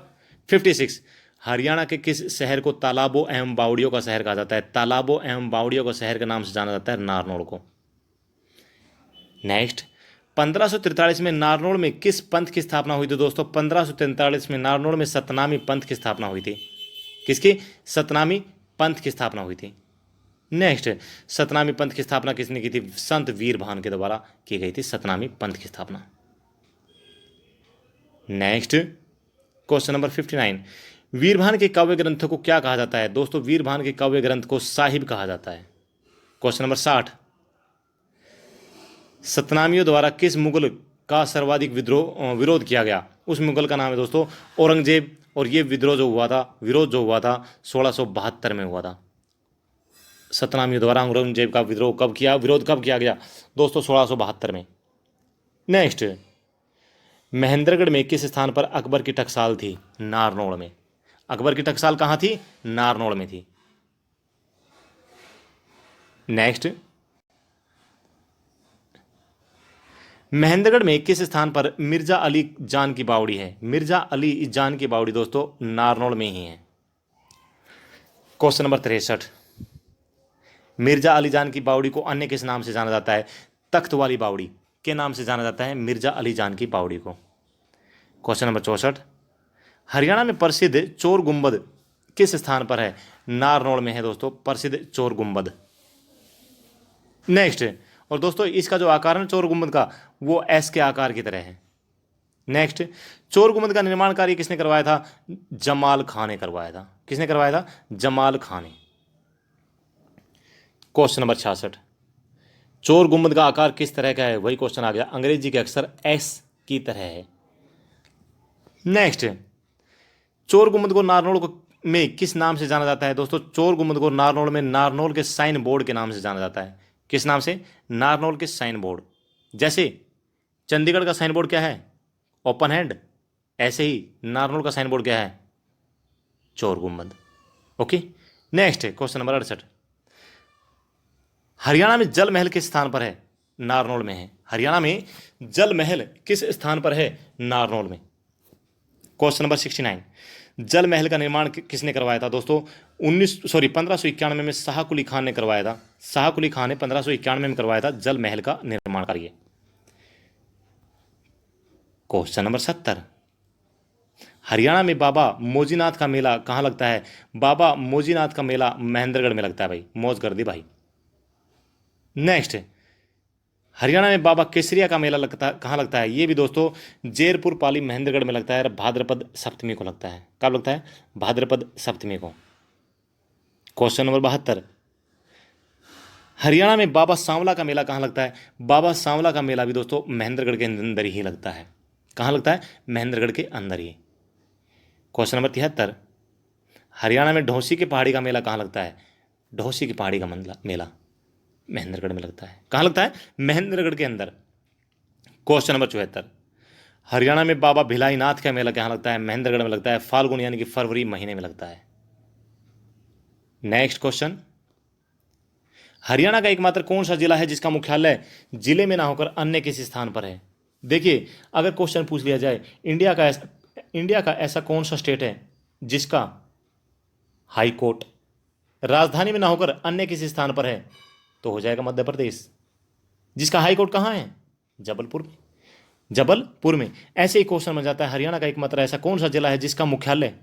56, हरियाणा के किस शहर को तालाबों एवं बावड़ियों का शहर कहा जाता है? तालाबों एवं बावड़ियों का शहर के नाम से जाना जाता है नारनौल को। नेक्स्ट, 1543 में नारनौल में किस पंथ की स्थापना हुई थी? दोस्तों 1543 में नारनौल में सतनामी पंथ की स्थापना हुई थी। किसकी? सतनामी पंथ की स्थापना हुई थी। नेक्स्ट, सतनामी पंथ की स्थापना किसने की थी? संत वीरभान के द्वारा की गई थी सतनामी पंथ की स्थापना। नेक्स्ट, क्वेश्चन नंबर 59, वीरभान के काव्य ग्रंथों को क्या कहा जाता है? दोस्तों वीरभान के काव्य ग्रंथ को साहिब कहा जाता है। क्वेश्चन नंबर 60, सतनामियों द्वारा किस मुगल का सर्वाधिक विरोध किया गया? उस मुगल का नाम है दोस्तों औरंगजेब। और ये विरोध जो हुआ था 1672 में हुआ था। सतनामियों द्वारा औरंगजेब का विरोध कब किया गया दोस्तों? 1672 में। नेक्स्ट, महेंद्रगढ़ में किस स्थान पर अकबर की टकसाल थी? नारनौल में। अकबर की टकसाल कहाँ थी? नारनौल में थी। नेक्स्ट, महेंद्रगढ़ में किस स्थान पर मिर्जा अली जान की बावड़ी है? मिर्जा अली जान की बावड़ी दोस्तों नारनौल में ही है। क्वेश्चन नंबर 63, मिर्जा अली जान की बावड़ी को अन्य किस नाम से जाना जाता है? तख्त वाली बावड़ी के नाम से जाना जाता है मिर्जा अली जान की बावड़ी को। क्वेश्चन नंबर 64, हरियाणा में प्रसिद्ध चोर गुंबद किस स्थान पर है? नारनौल में है दोस्तों प्रसिद्ध चोर गुंबद। नेक्स्ट, और दोस्तों इसका जो आकार है चोर गुंबद का वो एस के आकार की तरह है। नेक्स्ट, चोर गुंबद का निर्माण कार्य किसने करवाया था? जमाल खां ने करवाया था। किसने करवाया था? जमाल खां ने। क्वेश्चन नंबर 66, चोर गुंबद का आकार किस तरह का है? वही क्वेश्चन आ गया, अंग्रेजी के अक्षर एस की तरह है। नेक्स्ट, चोर गुंबद को नारनौल में किस नाम से जाना जाता है? दोस्तों चोर गुंबद को नारनौल में नारनौल के साइन बोर्ड के नाम से जाना जाता है। किस नाम से? नारनौल के साइन बोर्ड। जैसे चंडीगढ़ का साइन बोर्ड क्या है? Open hand. ऐसे ही नारनौल का साइन बोर्ड क्या है? चोर गुंबद। Okay. Next question number 68, Haryana में जल महल किस स्थान पर है? नारनौल में है। हरियाणा में जल महल किस स्थान पर है? नारनौल में। क्वेश्चन नंबर 69, जल महल का निर्माण किसने करवाया था? दोस्तों 1591 में शाह कुली खान ने करवाया था। शाह कुली खान ने 1591 में करवाया था जल महल का निर्माण कार्य। क्वेश्चन नंबर 70, हरियाणा में बाबा मौजीनाथ का मेला कहाँ लगता है? बाबा मौजीनाथ का मेला महेंद्रगढ़ में लगता है भाई, मौज कर दी भाई। नेक्स्ट, हरियाणा में बाबा केसरिया का मेला कहाँ लगता है? ये भी दोस्तों जैरपुर पाली महेंद्रगढ़ में लगता है और भाद्रपद सप्तमी को लगता है। कब लगता है? भाद्रपद सप्तमी को। क्वेश्चन नंबर 72, हरियाणा में बाबा सांवला का मेला कहाँ लगता है? बाबा सांवला का मेला भी दोस्तों महेंद्रगढ़ के अंदर ही लगता है। कहाँ लगता है? महेंद्रगढ़ के अंदर ही। क्वेश्चन नंबर 73, हरियाणा में ढौसी की पहाड़ी का मेला कहाँ लगता है? ढौसी की पहाड़ी का मेला महेंद्रगढ़ में लगता है। कहाँ लगता है? महेंद्रगढ़ के अंदर। क्वेश्चन नंबर 74, हरियाणा में बाबा भिलाईनाथ का मेला कहाँ लगता है? महेंद्रगढ़ में लगता है, फाल्गुन यानी कि फरवरी महीने में लगता है। नेक्स्ट क्वेश्चन, हरियाणा का एकमात्र कौन सा जिला है जिसका मुख्यालय जिले में ना होकर अन्य किसी स्थान पर है? देखिए, अगर क्वेश्चन पूछ लिया जाए इंडिया का ऐसा कौन सा स्टेट है जिसका हाई कोर्ट राजधानी में ना होकर अन्य किसी स्थान पर है? तो हो जाएगा मध्य प्रदेश, जिसका हाई कोर्ट कहाँ है? जबलपुर में। जबलपुर में। ऐसे ही क्वेश्चन बन जाता है, हरियाणा का एकमात्र ऐसा कौन सा जिला है जिसका मुख्यालय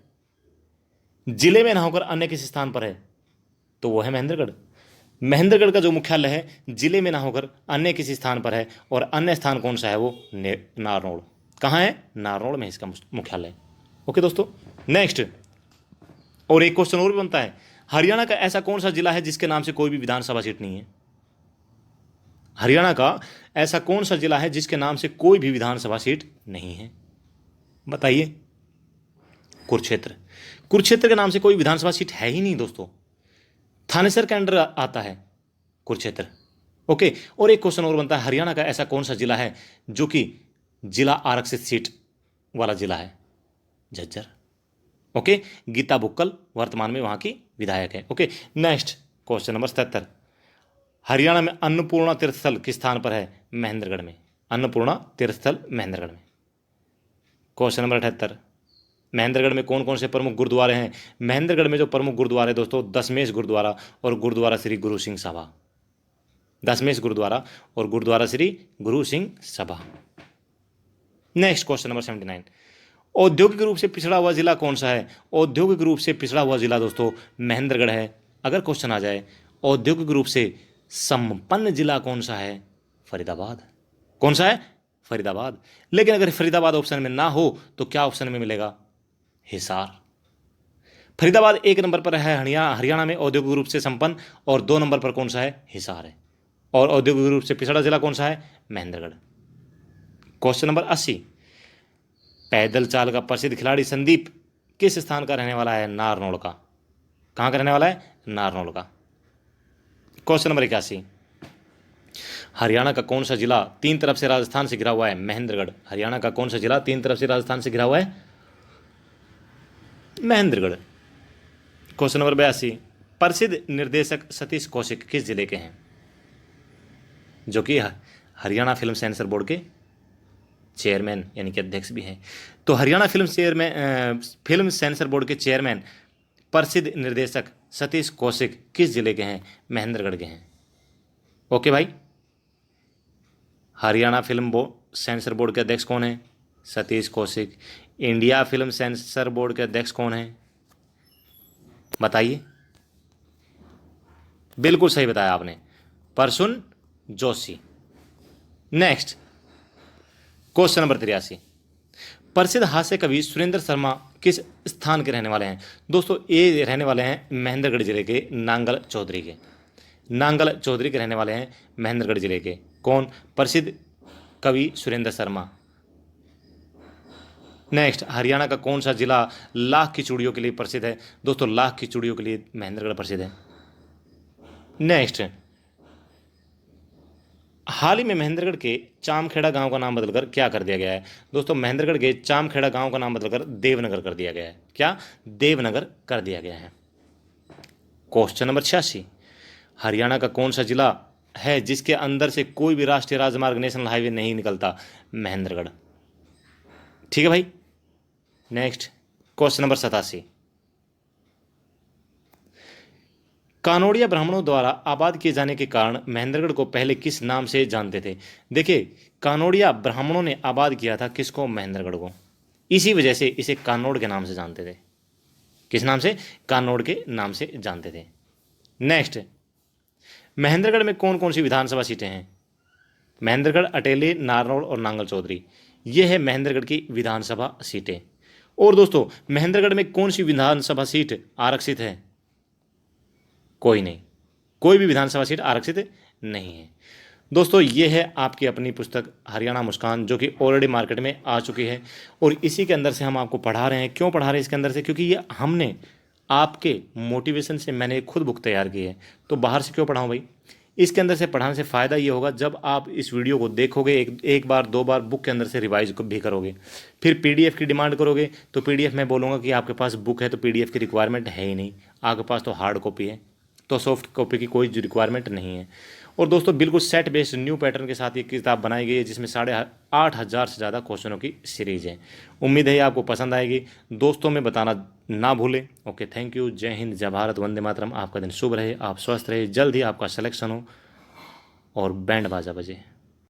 जिले में ना होकर अन्य किसी स्थान पर है? तो वो है महेंद्रगढ़। महेंद्रगढ़ का जो मुख्यालय है जिले में ना होकर अन्य किसी स्थान पर है, और अन्य स्थान कौन सा है? वो नारनौल। कहाँ है? नारनौल में इसका मुख्यालय। ओके दोस्तों, नेक्स्ट और एक क्वेश्चन और भी बनता है, हरियाणा का ऐसा कौन सा जिला है जिसके नाम से कोई भी विधानसभा सीट नहीं है? हरियाणा का ऐसा कौन सा जिला है जिसके नाम से कोई भी विधानसभा सीट नहीं है? बताइए। कुरुक्षेत्र। कुरुक्षेत्र के नाम से कोई विधानसभा सीट है ही नहीं दोस्तों, थानेसर के अंडर आता है कुरुक्षेत्र। ओके, और एक क्वेश्चन और बनता है, हरियाणा का ऐसा कौन सा जिला है जो कि जिला आरक्षित सीट वाला जिला है? झज्जर। ओके, गीता बुक्कल वर्तमान में वहां की विधायक है। Okay, next question number 77, Haryana में अन्नपूर्णा तीर्थस्थल किस स्थान पर है? महेंद्रगढ़ में। अन्नपूर्णा तीर्थस्थल महेंद्रगढ़ में। क्वेश्चन नंबर 78, महेंद्रगढ़ में कौन कौन से प्रमुख गुरुद्वारे हैं? महेंद्रगढ़ में जो प्रमुख गुरुद्वारे दोस्तों, दशमेश गुरुद्वारा और गुरुद्वारा श्री गुरु सिंह सभा। दशमेश गुरुद्वारा और gurdwara Shri Guru Singh Sabha. Next question number 79, औद्योगिक रूप से पिछड़ा हुआ जिला कौन सा है? औद्योगिक रूप से पिछड़ा हुआ जिला दोस्तों महेंद्रगढ़ है। अगर क्वेश्चन आ जाए औद्योगिक रूप से संपन्न जिला कौन सा है? फरीदाबाद। कौन सा है? फरीदाबाद। लेकिन अगर फरीदाबाद ऑप्शन में ना हो तो क्या ऑप्शन में मिलेगा? हिसार। फरीदाबाद 1 नंबर पर है हरियाणा में औद्योगिक रूप से संपन्न, और 2 नंबर पर कौन सा है? हिसार है। और औद्योगिक रूप से पिछड़ा जिला कौन सा है? महेंद्रगढ़। क्वेश्चन नंबर 80, पैदल चाल का प्रसिद्ध खिलाड़ी संदीप किस स्थान का रहने वाला है? नारनौल का। कहां का रहने वाला है? नारनौल का। क्वेश्चन नंबर 81, हरियाणा का कौन सा जिला 3 तरफ से राजस्थान से घिरा हुआ है? महेंद्रगढ़। हरियाणा का कौन सा जिला 3 तरफ से राजस्थान से घिरा हुआ है? महेंद्रगढ़। क्वेश्चन नंबर 82, प्रसिद्ध निर्देशक सतीश कौशिक किस जिले के हैं? जो कि हरियाणा फिल्म सेंसर बोर्ड के चेयरमैन यानी कि अध्यक्ष भी हैं। तो हरियाणा फिल्म सेंसर बोर्ड के चेयरमैन प्रसिद्ध निर्देशक सतीश कौशिक किस जिले के हैं? महेंद्रगढ़ के हैं। ओके भाई, हरियाणा सेंसर बोर्ड के अध्यक्ष कौन है? Satish Kaushik. India film censor board के अध्यक्ष कौन है? बताइए। बिल्कुल सही बताया आपने, Prasoon Joshi. Next question number 83, प्रसिद्ध हास्य कवि सुरेंद्र शर्मा किस स्थान के रहने वाले हैं? दोस्तों ये रहने वाले हैं महेंद्रगढ़ जिले के नांगल चौधरी के। नांगल चौधरी के रहने वाले हैं महेंद्रगढ़ जिले के। कौन? प्रसिद्ध कवि सुरेंद्र शर्मा। नेक्स्ट, हरियाणा का कौन सा जिला लाख की चूड़ियों के लिए प्रसिद्ध है? दोस्तों लाख की चूड़ियों के लिए महेंद्रगढ़ प्रसिद्ध है। नेक्स्ट, हाल ही में महेंद्रगढ़ के चामखेड़ा गांव का नाम बदलकर क्या कर दिया गया है? दोस्तों महेंद्रगढ़ के चामखेड़ा गांव का नाम बदलकर देवनगर कर दिया गया है। क्या? देवनगर कर दिया गया है। क्वेश्चन नंबर 86, हरियाणा का कौन सा जिला है जिसके अंदर से कोई भी राष्ट्रीय राजमार्ग नेशनल हाईवे नहीं निकलता? महेंद्रगढ़। ठीक है भाई। नेक्स्ट क्वेश्चन नंबर 87, कानोड़िया ब्राह्मणों द्वारा आबाद किए जाने के कारण महेंद्रगढ़ को पहले किस नाम से जानते थे? देखिए, कानोड़िया ब्राह्मणों ने आबाद किया था किसको? महेंद्रगढ़ को। इसी वजह से इसे कानोड़ के नाम से जानते थे। किस नाम से? कानोड़ के नाम से जानते थे। नेक्स्ट, महेंद्रगढ़ में कौन कौन सी विधानसभा सीटें हैं? महेंद्रगढ़, अटेली, नारनौल और नांगल चौधरी। ये है महेंद्रगढ़ की विधानसभा सीटें। और दोस्तों महेंद्रगढ़ में कौन सी विधानसभा सीट आरक्षित है? कोई नहीं, कोई भी विधानसभा सीट आरक्षित नहीं है। दोस्तों ये है आपकी अपनी पुस्तक हरियाणा मुस्कान, जो कि ऑलरेडी मार्केट में आ चुकी है, और इसी के अंदर से हम आपको पढ़ा रहे हैं। क्यों पढ़ा रहे हैं इसके अंदर से? क्योंकि ये हमने आपके मोटिवेशन से मैंने खुद बुक तैयार की है, तो बाहर से क्यों पढ़ाऊँ भाई? इसके अंदर से पढ़ाने से फ़ायदा ये होगा, जब आप इस वीडियो को देखोगे एक बार 2 बार बुक के अंदर से रिवाइज भी करोगे, फिर पीडीएफ की डिमांड करोगे तो पीडीएफ मैं बोलूँगा कि आपके पास बुक है तो पीडीएफ की रिक्वायरमेंट है ही नहीं, आपके पास तो हार्ड कॉपी है। तो सॉफ्ट कॉपी की कोई रिक्वायरमेंट नहीं है। और दोस्तों बिल्कुल सेट बेस्ड न्यू पैटर्न के साथ ये किताब बनाई गई है, जिसमें 8,500 से ज़्यादा क्वेश्चनों की सीरीज है। उम्मीद है ये आपको पसंद आएगी। दोस्तों में बताना ना भूलें। Okay, thank you. जय हिंद, जय भारत, वंदे मातरम। आपका दिन शुभ रहे, आप स्वस्थ रहे, जल्द ही आपका सिलेक्शन हो और बैंड बाजा बजे।